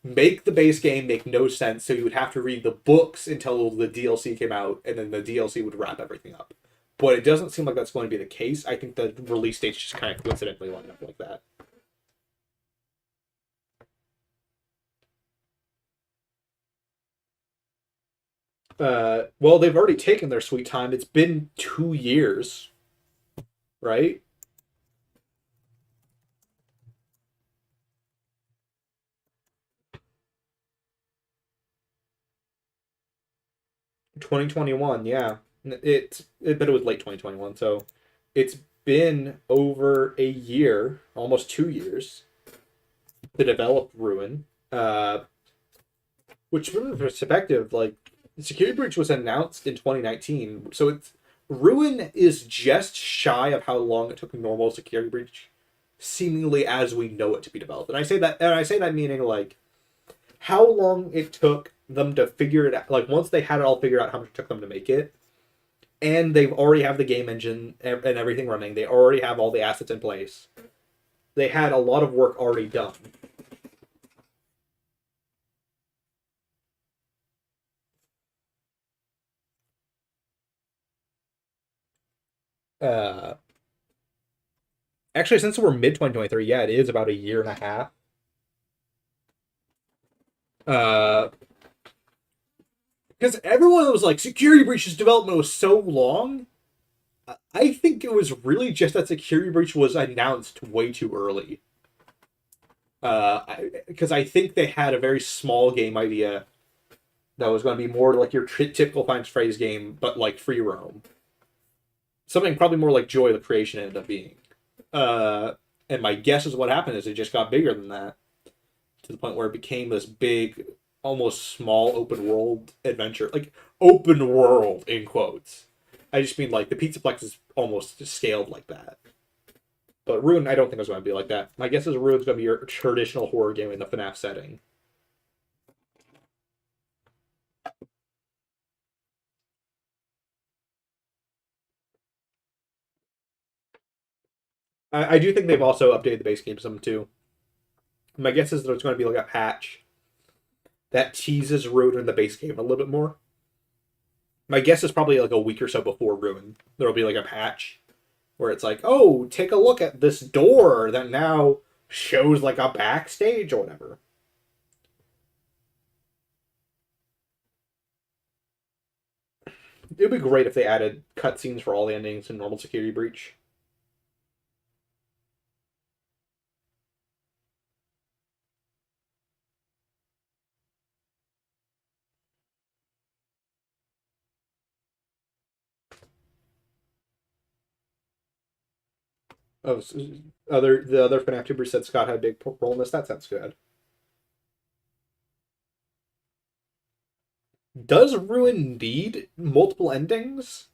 make the base game make no sense, so you would have to read the books until the DLC came out, and then the DLC would wrap everything up. But it doesn't seem like that's going to be the case. I think the release dates just kind of coincidentally lined up like that. Well, they've already taken their sweet time. It's been 2 years, right? $2021, yeah. But it was late 2021, so it's been over a year, almost 2 years, to develop Ruin. Which, from a perspective, like Security Breach was announced in 2019, so it's Ruin is just shy of how long it took normal Security Breach, seemingly as we know it to be developed. And I say that meaning like how long it took them to figure it out. Like once they had it all figured out, how much it took them to make it, and they already have the game engine and everything running. They already have all the assets in place. They had a lot of work already done. Uh, Actually, since we're mid 2023, yeah, it is about a year and a half. Uh, because everyone was like, Security Breach's development was so long. I think it was really just that Security Breach was announced way too early. Because I think they had a very small game idea that was going to be more like your typical Final Phrase game, but like free roam. Something probably more like Joy of the Creation ended up being. And my guess is what happened is it just got bigger than that to the point where it became this big, almost small open world adventure. Like, open world, in quotes. I just mean, like, the Pizzaplex is almost scaled like that. But Ruin, I don't think it's going to be like that. My guess is Ruin's going to be your traditional horror game in the FNAF setting. I do think they've also updated the base game some, too. My guess is there's going to be, like, a patch that teases Ruin in the base game a little bit more. My guess is probably, like, a week or so before Ruin. There'll be, like, a patch where it's like, oh, take a look at this door that now shows like a backstage or whatever. It would be great if they added cutscenes for all the endings in normal Security Breach. Oh, the other FNAF YouTuber said Scott had a big role in this. That sounds good. Does Ruin need multiple endings?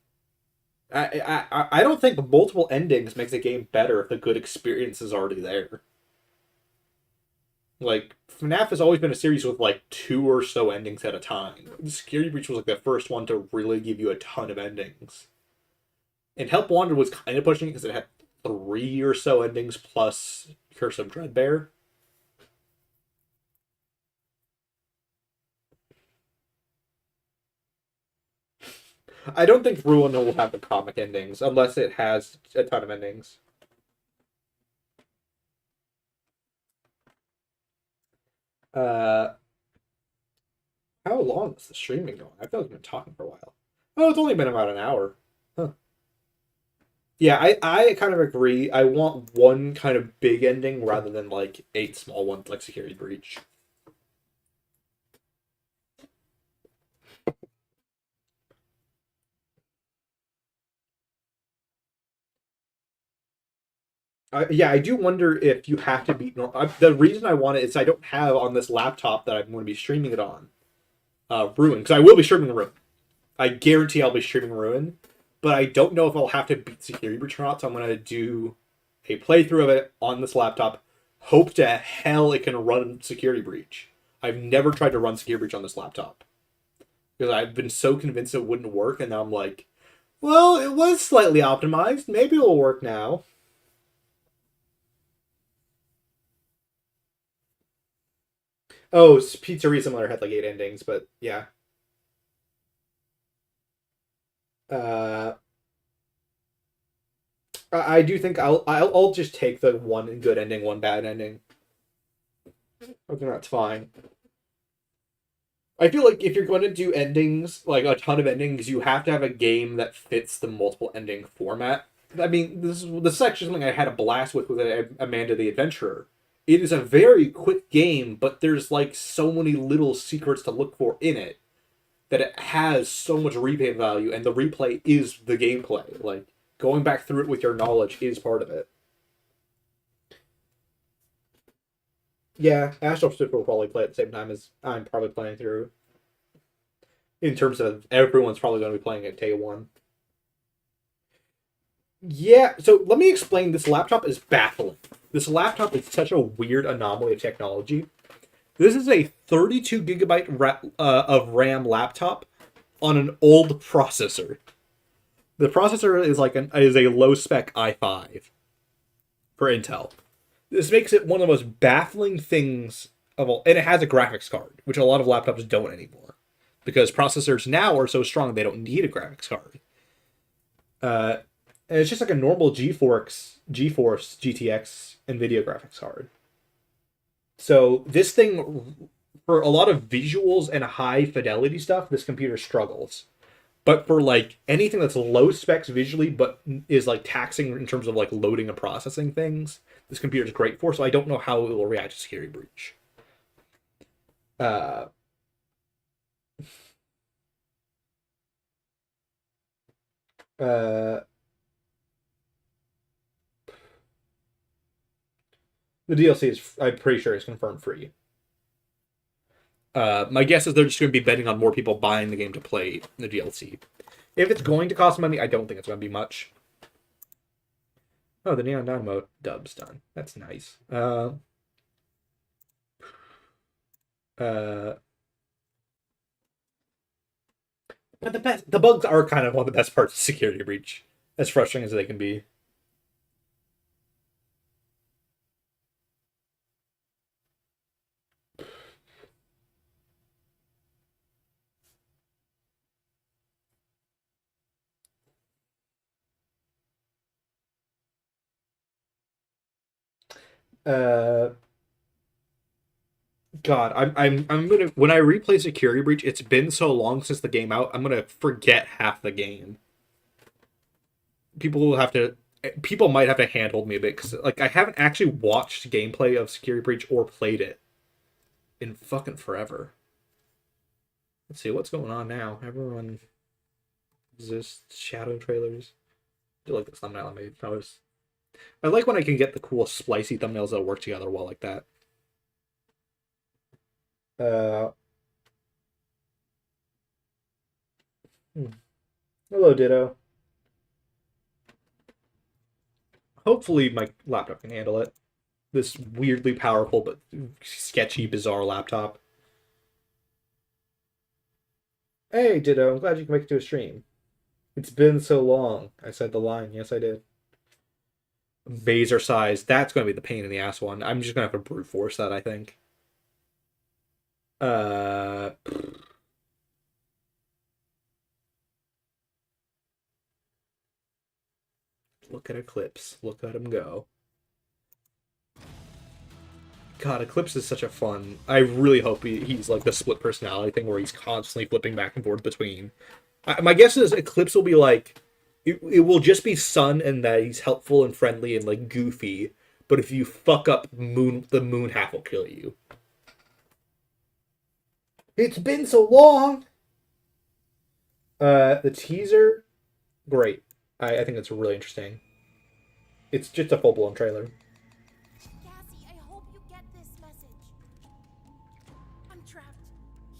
I don't think multiple endings makes a game better if the good experience is already there. Like, FNAF has always been a series with like 2 or so endings at a time. Security Breach was like the first one to really give you a ton of endings. And Help Wander was kind of pushing it because it had 3 or so endings plus Curse of Dreadbear. I don't think Ruin will have the comic endings unless it has a ton of endings. How long is the streaming going? I feel like I've been talking for a while. Oh, it's only been about an hour. Huh. Yeah, I kind of agree. I want one kind of big ending rather than like 8 small ones like Security Breach. Yeah, I do wonder if you have to beat. The reason I want it is I don't have on this laptop that I'm going to be streaming it on. Ruin, because I will be streaming Ruin. I guarantee I'll be streaming Ruin, but I don't know if I'll have to beat Security Breach or not. So I'm going to do a playthrough of it on this laptop. Hope to hell it can run Security Breach. I've never tried to run Security Breach on this laptop because I've been so convinced it wouldn't work, and now I'm like, well, it was slightly optimized. Maybe it'll work now. Oh, Pizzeria Simulator had like 8 endings, but yeah. Uh, I do think I'll just take the one good ending, one bad ending. I think that's fine. I feel like if you're going to do endings, like a ton of endings, you have to have a game that fits the multiple ending format. I mean, this is actually something I had a blast with Amanda the Adventurer. It is a very quick game, but there's like so many little secrets to look for in it that it has so much replay value, and the replay is the gameplay. Like, going back through it with your knowledge is part of it. Yeah, Astral Super will probably play at the same time as I'm probably playing through. In terms of everyone's probably going to be playing at day one. Yeah, so let me explain. This laptop is baffling. This laptop is such a weird anomaly of technology. This is a 32 gigabyte of RAM laptop on an old processor. The processor is is a low spec i5 for Intel. This makes it one of the most baffling things of all, and it has a graphics card, which a lot of laptops don't anymore, because processors now are so strong they don't need a graphics card. And it's just like a normal GeForce GTX NVIDIA graphics card. So this thing, for a lot of visuals and high fidelity stuff, this computer struggles. But for like anything that's low specs visually, but is like taxing in terms of like loading and processing things, this computer is great for. So I don't know how it will react to Security Breach. Uh, uh, the DLC is, I'm pretty sure, is confirmed free. My guess is they're just going to be betting on more people buying the game to play the DLC. If it's going to cost money, I don't think it's going to be much. Oh, the Neon Dynamo dub's done. That's nice. But the bugs are kind of one of the best parts of Security Breach, as frustrating as they can be. Uh, God, I'm gonna, when I replay Security Breach, it's been so long since the game out, I'm gonna forget half the game. People might have to handhold me a bit, because like I haven't actually watched gameplay of Security Breach or played it in fucking forever. Let's see what's going on now. Everyone, is this shadow trailers? I do like this thumbnail I made. I like when I can get the cool splicey thumbnails that work together well like that. Uh, Hello, Ditto. Hopefully my laptop can handle it. This weirdly powerful but sketchy, bizarre laptop. Hey, Ditto, I'm glad you can make it to a stream. It's been so long. I said the line. Yes, I did. Vaser size. That's going to be the pain in the ass one. I'm just going to have to brute force that, I think. Uh... Look at Eclipse. Look at him go. God, Eclipse is such a fun... I really hope he's like the split personality thing where he's constantly flipping back and forth between. My guess is Eclipse will be like... It will just be Sun and that he's helpful and friendly and like goofy. But if you fuck up the moon half will kill you. It's been so long! The teaser... Great. I think it's really interesting. It's just a full-blown trailer. Cassie, I hope you get this message. I'm trapped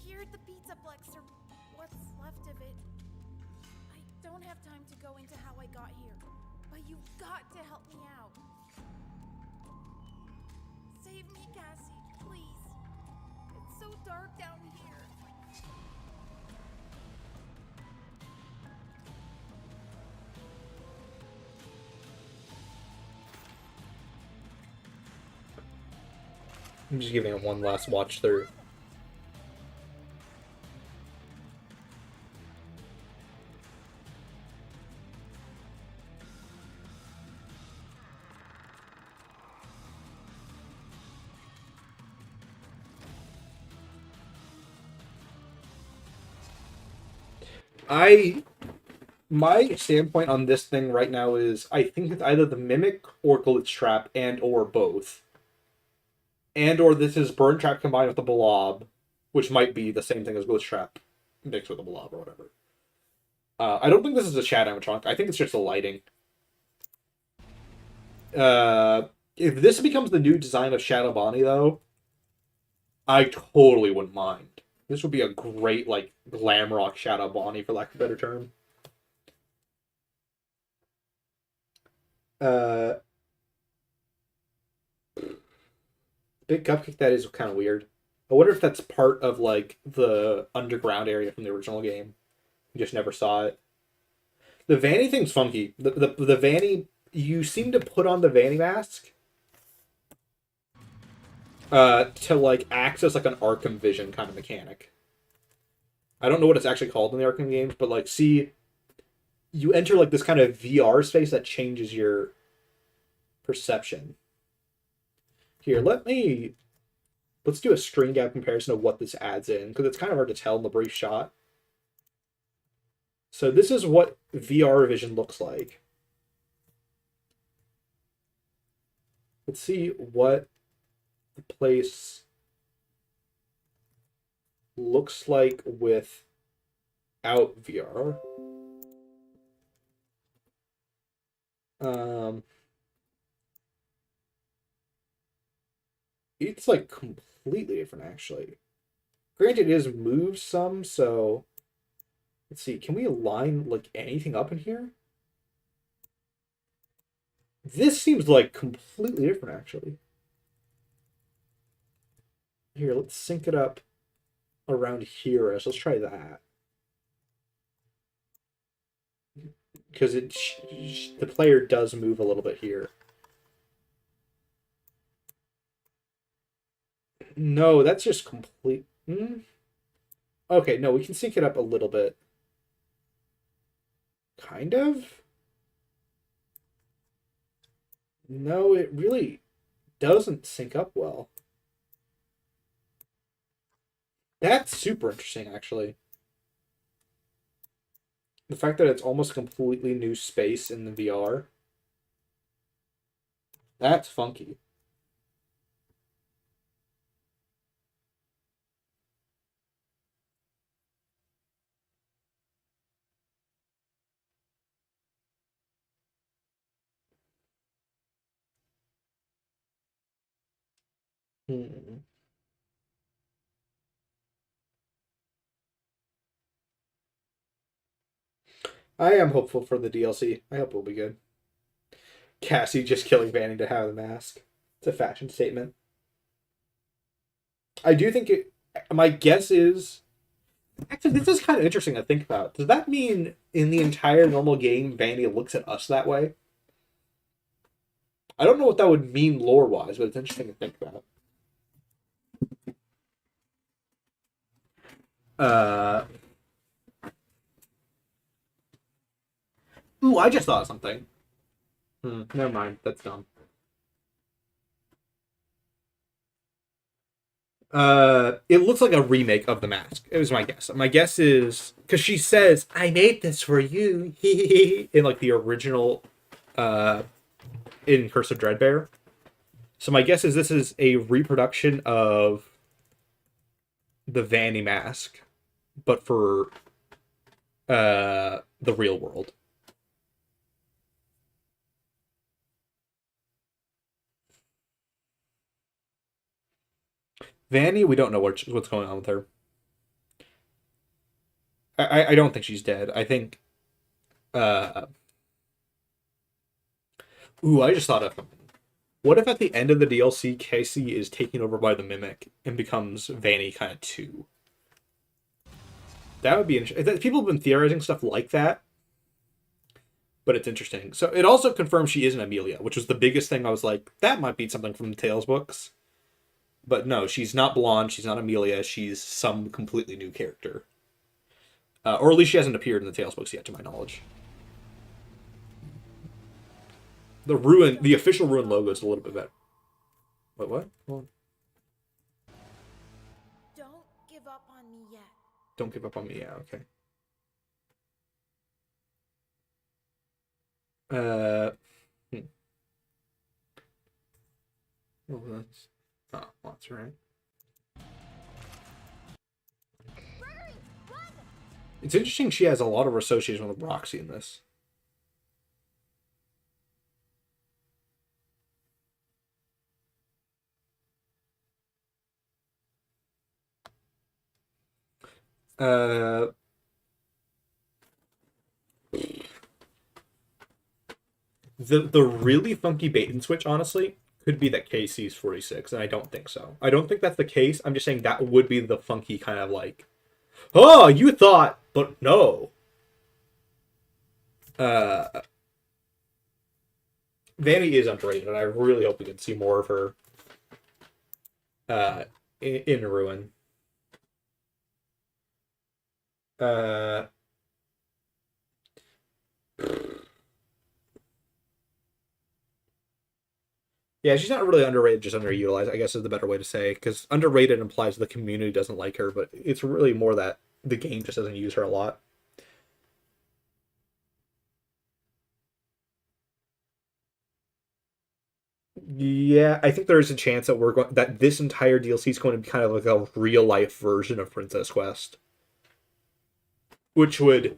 here at the Pizzaplex, or what's left of it. I don't have time to go into how I got here, but you've got to help me out. Save me, Cassie, please. It's so dark down here. I'm just giving it one last watch through. My standpoint on this thing right now is I think it's either the Mimic or Glitch Trap and or both. And or this is Burn Trap combined with the Blob, which might be the same thing as Glitch Trap mixed with the Blob or whatever. I don't think this is a Shadow animatronic. I think it's just the lighting. If this becomes the new design of Shadow Bonnie, though, I totally wouldn't mind. This would be a great, like, glam rock Shadow Bonnie, for lack of a better term. Big Cupcake, that is kind of weird. I wonder if that's part of, like, the underground area from the original game. You just never saw it. The Vanny thing's funky. The Vanny... You seem to put on the Vanny mask to, like, access, like, an Arkham Vision kind of mechanic. I don't know what it's actually called in the Arkham games, but, like, see... You enter, like, this kind of VR space that changes your perception. Here, let's do a string gap comparison of what this adds in, because it's kind of hard to tell in the brief shot. So this is what VR vision looks like. Let's see what the place looks like without VR. It's like completely different, actually. Granted, it is moved some, so let's see. Can we align like anything up in here? This seems like completely different, actually. Here, let's sync it up around here. So let's try that. Because the player does move a little bit here. No, that's just complete. Okay, no, we can sync it up a little bit. Kind of? No, it really doesn't sync up well. That's super interesting, actually. The fact that it's almost completely new space in the VR. That's funky. Hmm. I am hopeful for the DLC. I hope it'll be good. Cassie just killing Vanny to have the mask. It's a fashion statement. I do think it. My guess is. Actually, this is kind of interesting to think about. Does that mean in the entire normal game, Vanny looks at us that way? I don't know what that would mean lore wise, but it's interesting to think about. Uh. Ooh, I just thought of something. Never mind. That's dumb. It looks like a remake of The Mask. It was my guess. My guess is because she says, "I made this for you," in like the original, in Curse of Dreadbear. So my guess is this is a reproduction of the Vanny mask, but for the real world. Vanny, we don't know what's going on with her. I don't think she's dead. I think. Uh, ooh, I just thought of something. What if at the end of the DLC, Casey is taken over by the Mimic and becomes Vanny kind of too? That would be interesting. People have been theorizing stuff like that, but it's interesting. So it also confirms she isn't Amelia, which was the biggest thing. I was like, that might be something from the Tales books. But no, she's not blonde. She's not Amelia. She's some completely new character. Or at least she hasn't appeared in the Tales books yet, to my knowledge. The official Ruin logo is a little bit better. Wait, what? Hold on. Don't give up on me yet. Don't give up on me. Yeah, okay. Hmm. Oh, that's right. It's interesting she has a lot of association with Roxy in this. The really funky bait and switch, honestly, could be that Casey's 46, and I don't think so. I don't think that's the case. I'm just saying that would be the funky kind of like, oh, you thought, but no. Vanny is underrated, and I really hope we can see more of her in Ruin. Yeah, she's not really underrated, just underutilized, I guess is the better way to say. Because underrated implies the community doesn't like her, but it's really more that the game just doesn't use her a lot. Yeah, I think there is a chance that that this entire DLC is going to be kind of like a real life version of Princess Quest, which would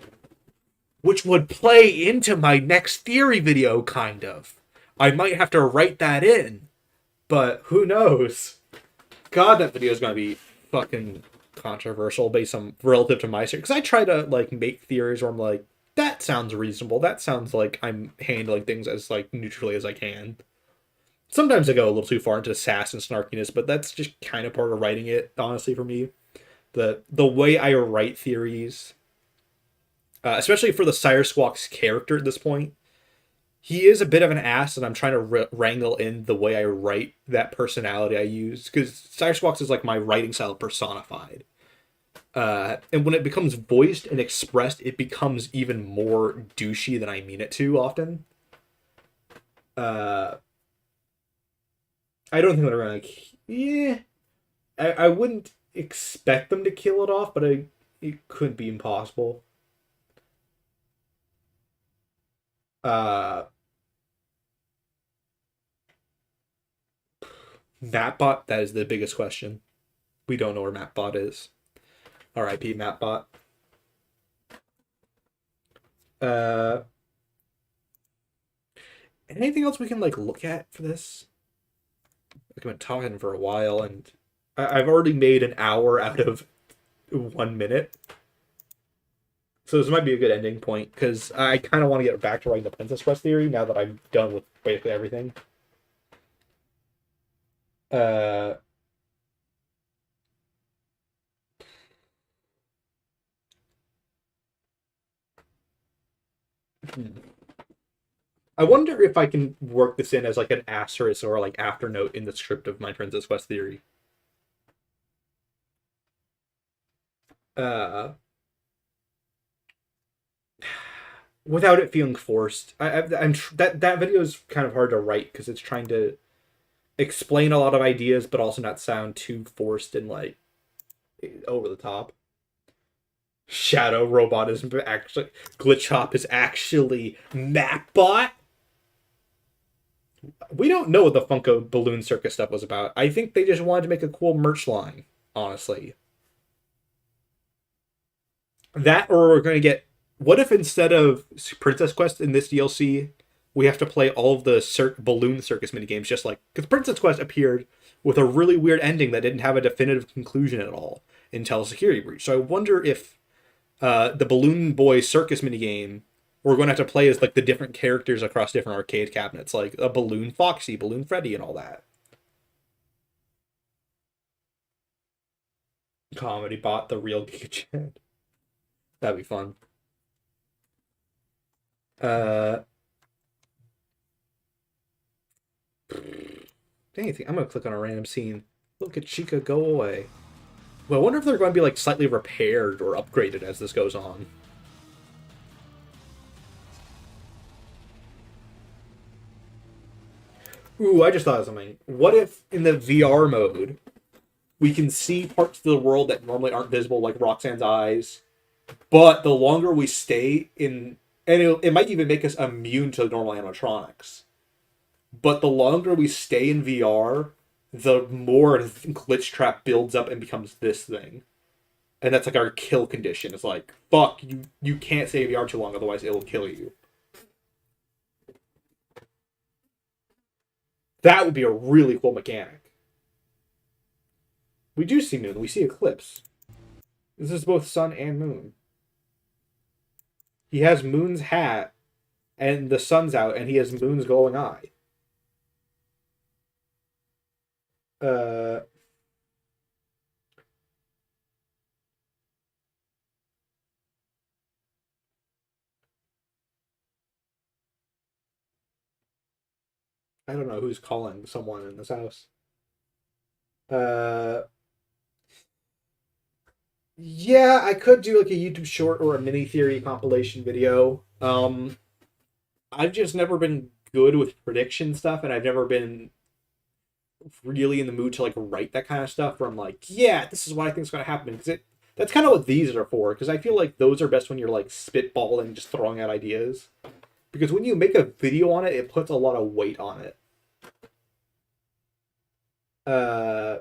play into my next theory video, kind of. I might have to write that in, but who knows? God, that video is going to be fucking controversial based on relative to my series. Because I try to like make theories where I'm like, that sounds reasonable. That sounds like I'm handling things as like neutrally as I can. Sometimes I go a little too far into sass and snarkiness, but that's just kind of part of writing it, honestly, for me. The way I write theories, especially for the Sire Squawk's character at this point, he is a bit of an ass, and I'm trying to wrangle in the way I write that personality I use, because Sire Squawks is like my writing style personified. And when it becomes voiced and expressed, it becomes even more douchey than I mean it to often. I don't think they're gonna. Yeah, I wouldn't expect them to kill it off, but it could be impossible. Uh, Mapbot, that is the biggest question. We don't know where Mapbot is. R.I.P. Mapbot. Uh, Anything else we can like look at for this? I've been talking for a while, and I've already made an hour out of 1 minute. So this might be a good ending point, because I kind of want to get back to writing the Princess Quest theory now that I'm done with basically everything. I wonder if I can work this in as like an asterisk or like afternote in the script of my Princess Quest theory. Without it feeling forced. That video is kind of hard to write because it's trying to explain a lot of ideas, but also not sound too forced and like over the top. Shadow Robot is actually Glitch Hop is actually Mapbot. We don't know what the Funko Balloon Circus stuff was about. I think they just wanted to make a cool merch line, honestly. That, or we're going to get... What if instead of Princess Quest in this DLC, we have to play all of the Balloon Circus minigames just like... Because Princess Quest appeared with a really weird ending that didn't have a definitive conclusion at all until a security breach. So I wonder if the Balloon Boy Circus minigame, we're going to have to play as like the different characters across different arcade cabinets, like a Balloon Foxy, Balloon Freddy, and all that. Comedy Bot, the real Giga Chad. That'd be fun. Anything. I'm gonna click on a random scene. Look at Chica go away. Well, I wonder if they're going to be like slightly repaired or upgraded as this goes on. Ooh, I just thought of something. What if in the VR mode we can see parts of the world that normally aren't visible, like Roxanne's eyes, but the longer we stay in, and it might even make us immune to normal animatronics, but the longer we stay in VR, the more Glitch Trap builds up and becomes this thing. And that's like our kill condition. It's like, fuck, you can't stay in VR too long, otherwise it will kill you. That would be a really cool mechanic. We do see Moon. We see Eclipse. This is both Sun and Moon. He has Moon's hat, and the sun's out, and he has Moon's glowing eye. I don't know who's calling someone in this house. Yeah, I could do like a YouTube short or a mini theory compilation video. I've just never been good with prediction stuff, and I've never been really in the mood to like write that kind of stuff where I'm like, yeah, this is what I think is going to happen. Because that's kind of what these are for. Because I feel like those are best when you're like spitballing, just throwing out ideas. Because when you make a video on it, it puts a lot of weight on it. Hmm.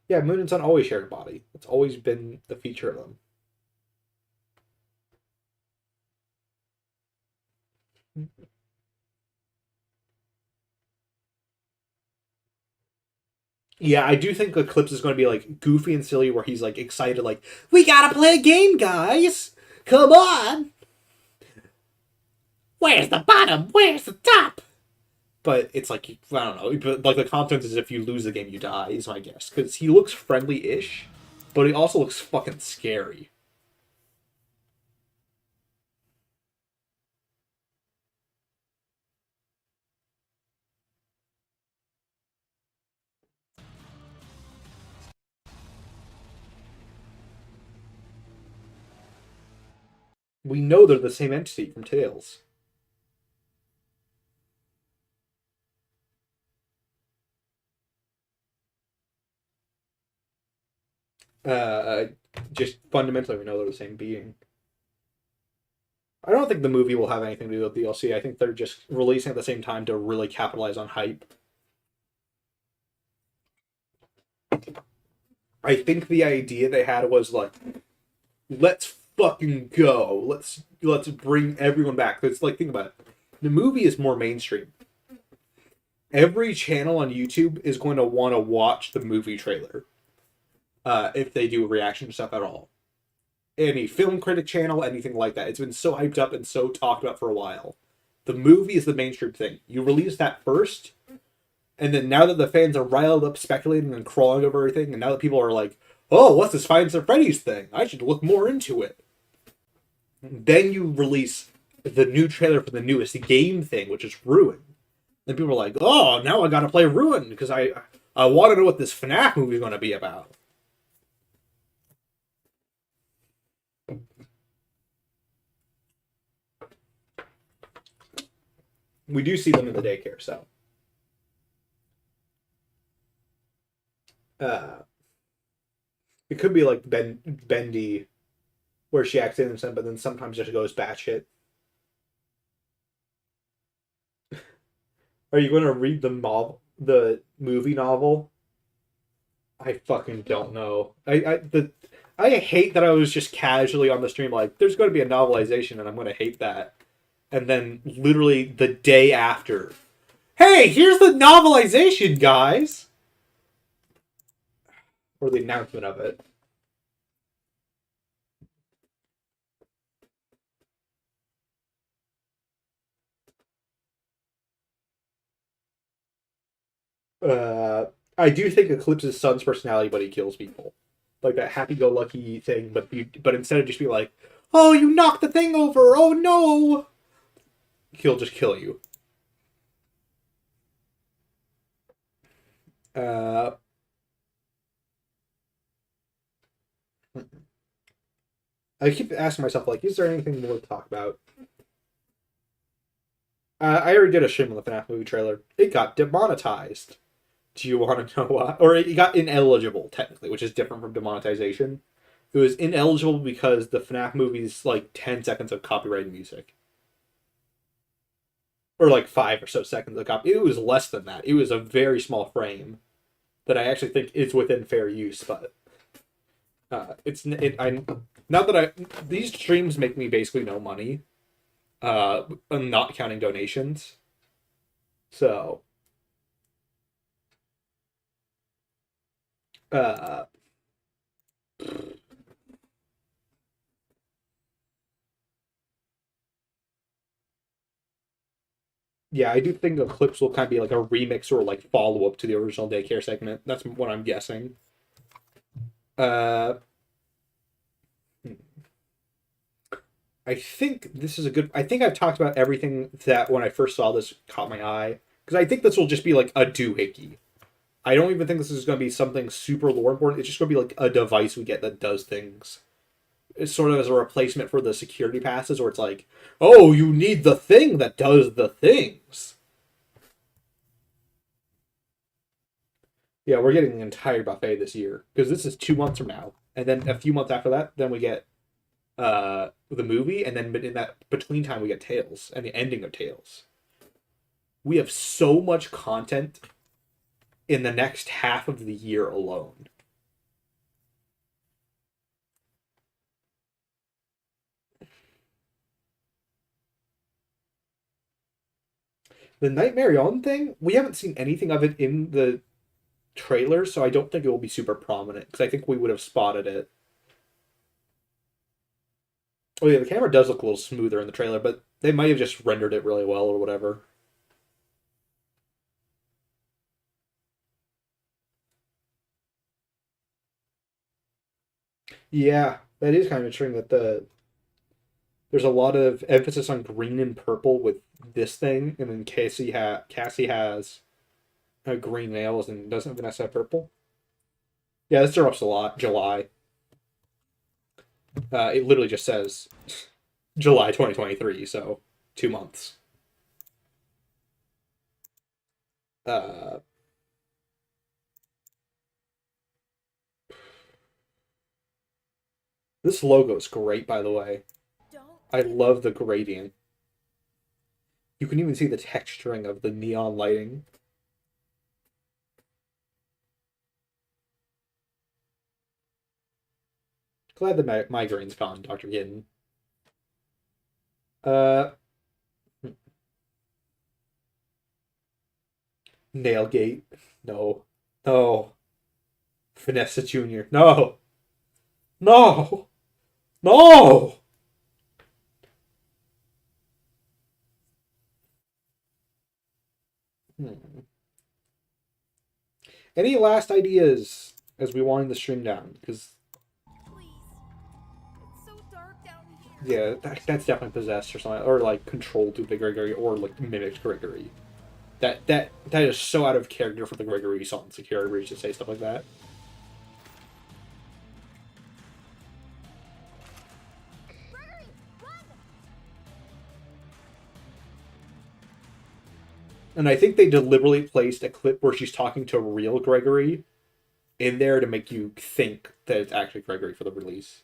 Yeah, Moon and Sun always shared a body. It's always been the feature of them. Yeah, I do think Eclipse is going to be like goofy and silly, where he's like excited, like, we gotta play a game, guys! Come on! Where's the bottom? Where's the top? But it's like, I don't know, but like the content is if you lose the game, you die, is my guess. Because he looks friendly-ish, but he also looks fucking scary. We know they're the same entity from Tales. Just fundamentally, we know they're the same being. I don't think the movie will have anything to do with DLC. I think they're just releasing at the same time to really capitalize on hype. I think the idea they had was like, let's fucking go. Let's bring everyone back. It's like, think about it. The movie is more mainstream. Every channel on YouTube is going to want to watch the movie trailer if they do a reaction stuff at all. Any film critic channel, anything like that. It's been so hyped up and so talked about for a while. The movie is the mainstream thing. You release that first, and then now that the fans are riled up, speculating and crawling over everything, and now that people are like, oh, what's this Five Nights at Freddy's thing? I should look more into it. Then you release the new trailer for the newest game thing, which is Ruin. Then people are like, oh, now I gotta play Ruin, because I want to know what this FNAF movie is going to be about. We do see them in the daycare, so. It could be like Bendy, where she acts innocent, but then sometimes just goes batshit. Are you going to read the movie novel? I fucking don't know. I hate that I was just casually on the stream like, there's going to be a novelization, and I'm going to hate that. And then literally the day after, hey, here's the novelization, guys! Or the announcement of it. I do think Eclipse's son's personality, but he kills people. Like that happy-go-lucky thing, but instead of just be like, oh, you knocked the thing over, oh no! He'll just kill you. I keep asking myself, like, is there anything more to talk about? I already did a stream on the FNAF movie trailer. It got demonetized. Do you want to know why? Or it got ineligible, technically, which is different from demonetization. It was ineligible because the FNAF movie is like 10 seconds of copyrighted music. Or like 5 or so seconds of copy. It was less than that. It was a very small frame that I actually think is within fair use, but now that these streams make me basically no money, I'm not counting donations. So yeah, I do think Eclipse will kind of be like a remix or like follow up to the original daycare segment. That's what I'm guessing. I think this is a good. I think I've talked about everything that when I first saw this caught my eye, because I think this will just be like a doohickey. I don't even think this is going to be something super lore important. It's just going to be like a device we get that does things. It's sort of as a replacement for the security passes, where it's like, oh, you need the thing that does the things. Yeah, we're getting an entire buffet this year because this is 2 months from now, and then a few months after that, then we get the movie, and then in that between time we get Tales and the ending of Tales. We have so much content in the next half of the year alone. The Nightmare On thing, we haven't seen anything of it in the trailer, so I don't think it will be super prominent, because I think we would have spotted it. Oh yeah, the camera does look a little smoother in the trailer, but they might have just rendered it really well or whatever. Yeah, that is kind of interesting that there's a lot of emphasis on green and purple with this thing, and then Cassie has green nails, and doesn't Vanessa have purple? Yeah, this drops a lot. July. It literally just says July 2023, so 2 months. This logo is great, by the way. I love the gradient. You can even see the texturing of the neon lighting. Glad the migraine's gone, Dr. Gidden. Uh, Nailgate. No. No. Vanessa Jr. No. No. No. Hmm. Any last ideas as we wind the stream down? Because Please. It's so dark down here. yeah, that's definitely possessed or something, or like controlled through the Gregory, or like mimicked Gregory. That is so out of character for the Gregory you saw in Security Breach to say stuff like that. Gregory, run! And I think they deliberately placed a clip where she's talking to a real Gregory in there to make you think that it's actually Gregory for the release.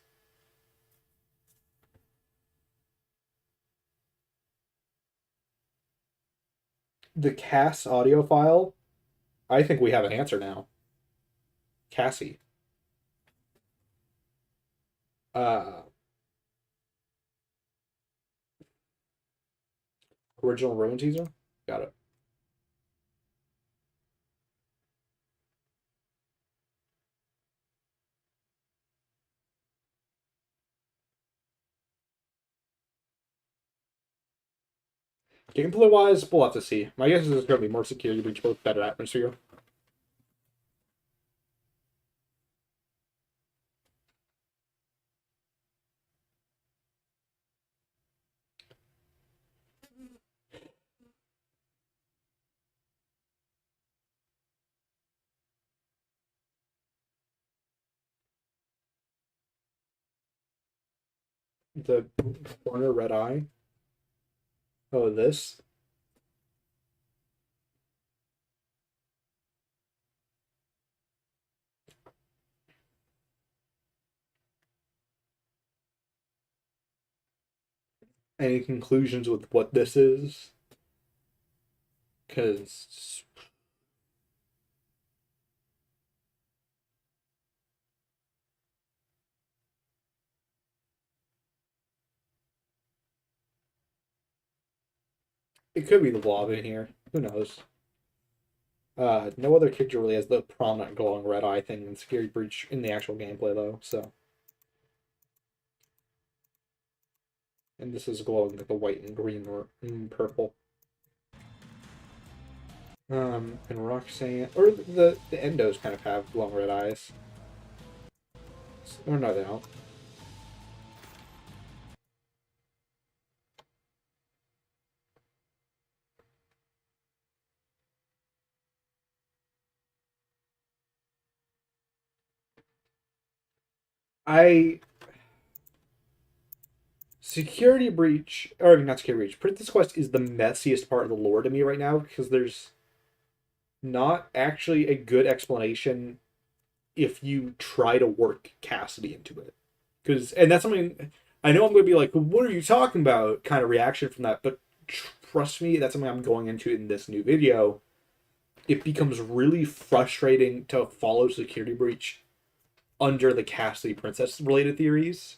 The Cass audio file, I think we have an answer now. Cassie. Original Ruin teaser? Got it. Gameplay wise, we'll have to see. My guess is there's going to be more Security Breach, both better atmosphere. The corner red eye. Oh, this. Any conclusions with what this is? Because it could be the blob in here. Who knows? No other character really has the prominent glowing red eye thing in Security Breach in the actual gameplay, though, so. And this is glowing like the white and green or purple. And Roxanne, or the Endos kind of have glowing red eyes. Or no, they don't. Security Breach, or I mean, not Security Breach, Princess Quest is the messiest part of the lore to me right now because there's not actually a good explanation if you try to work Cassidy into it. And that's something, I know I'm going to be like, what are you talking about? Kind of reaction from that, but trust me, that's something I'm going into in this new video. It becomes really frustrating to follow Security Breach under the Cassidy Princess related theories.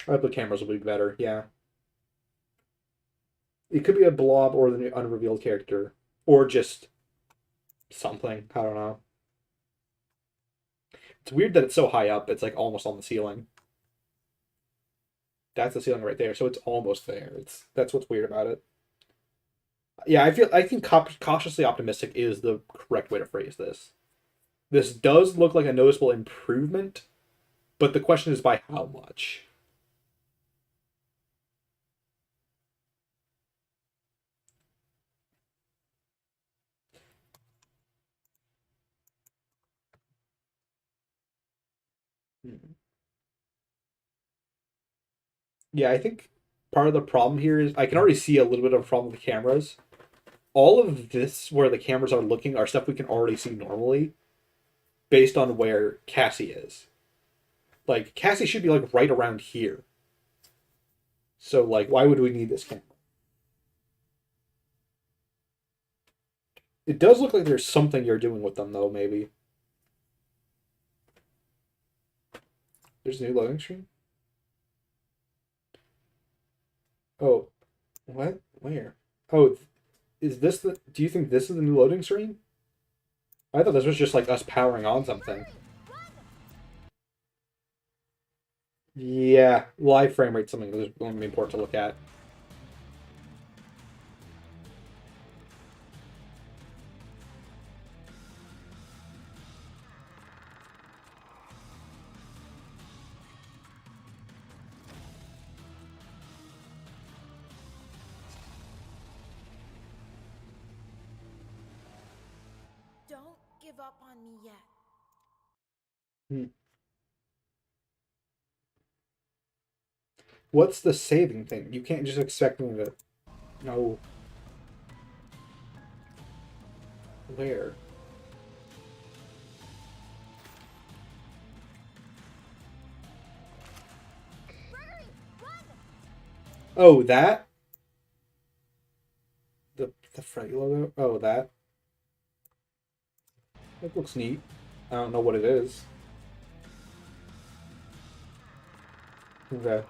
I hope the cameras will be better, yeah. It could be a blob or the unrevealed character. Or just something. I don't know. It's weird that it's so high up, it's like almost on the ceiling. That's the ceiling right there, so it's almost there. That's what's weird about it. Yeah, I think cautiously optimistic is the correct way to phrase this. This does look like a noticeable improvement, but the question is by how much? Yeah, I think part of the problem here is I can already see a little bit of a problem with the cameras. All of this, where the cameras are looking, are stuff we can already see normally based on where Cassie is. Like, Cassie should be, like, right around here. So, like, why would we need this camera? It does look like there's something you're doing with them, though, maybe. There's a new loading screen? Oh, what? Where? Oh, is this the... Do you think this is the new loading screen? I thought this was just like us powering on something. Yeah, live frame rate something that's going to be important to look at. Don't give up on me yet. What's the saving thing? You can't just expect me to... No. Where? Oh, that? The Freddy logo? Oh, that? That looks neat. I don't know what it is. Okay.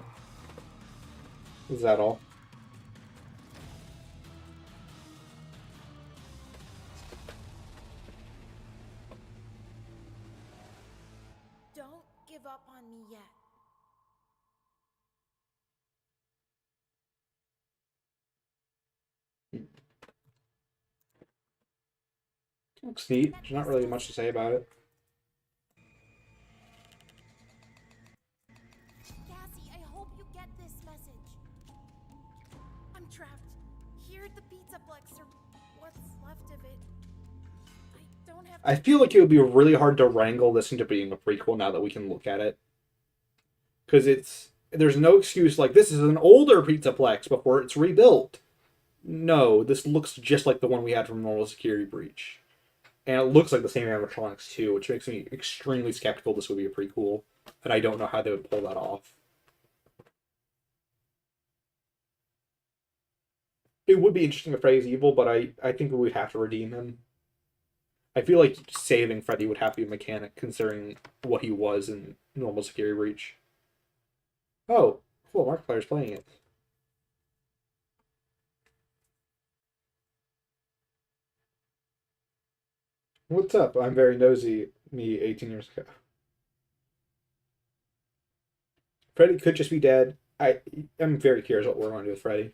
Is that all? Don't give up on me yet. Looks neat. There's not really much to say about it. Cassie, I hope you get this message. I'm trapped here at the Pizzaplex, or what's left of it. I don't have. I feel like it would be really hard to wrangle this into being a prequel now that we can look at it. Because there's no excuse like this is an older Pizzaplex before it's rebuilt. No, this looks just like the one we had from Normal Security Breach. And it looks like the same animatronics too, which makes me extremely skeptical this would be a prequel. And I don't know how they would pull that off. It would be interesting if Freddy's evil, but I think we would have to redeem him. I feel like saving Freddy would have to be a mechanic considering what he was in Normal Security Breach. Oh, cool, Markiplier's playing it. What's up? I'm very nosy, me 18 years ago. Freddy could just be dead. I'm very curious what we're going to do with Freddy.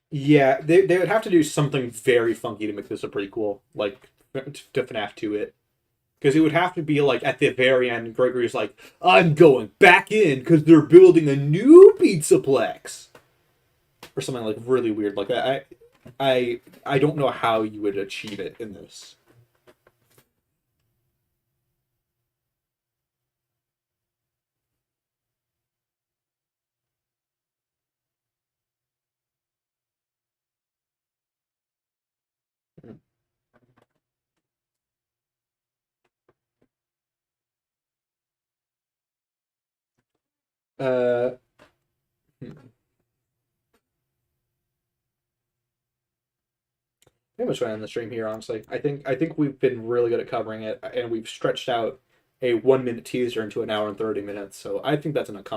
Yeah, they would have to do something very funky to make this a prequel, like to FNAF 2 it. Because it would have to be like at the very end, Gregory's like, I'm going back in because they're building a new Pizzaplex. Or something like really weird like that. I don't know how you would achieve it in this. Uh, Pretty much going to end the stream here, honestly. I think we've been really good at covering it, and we've stretched out a 1 minute teaser into an hour and 30 minutes. So I think that's an accomplishment.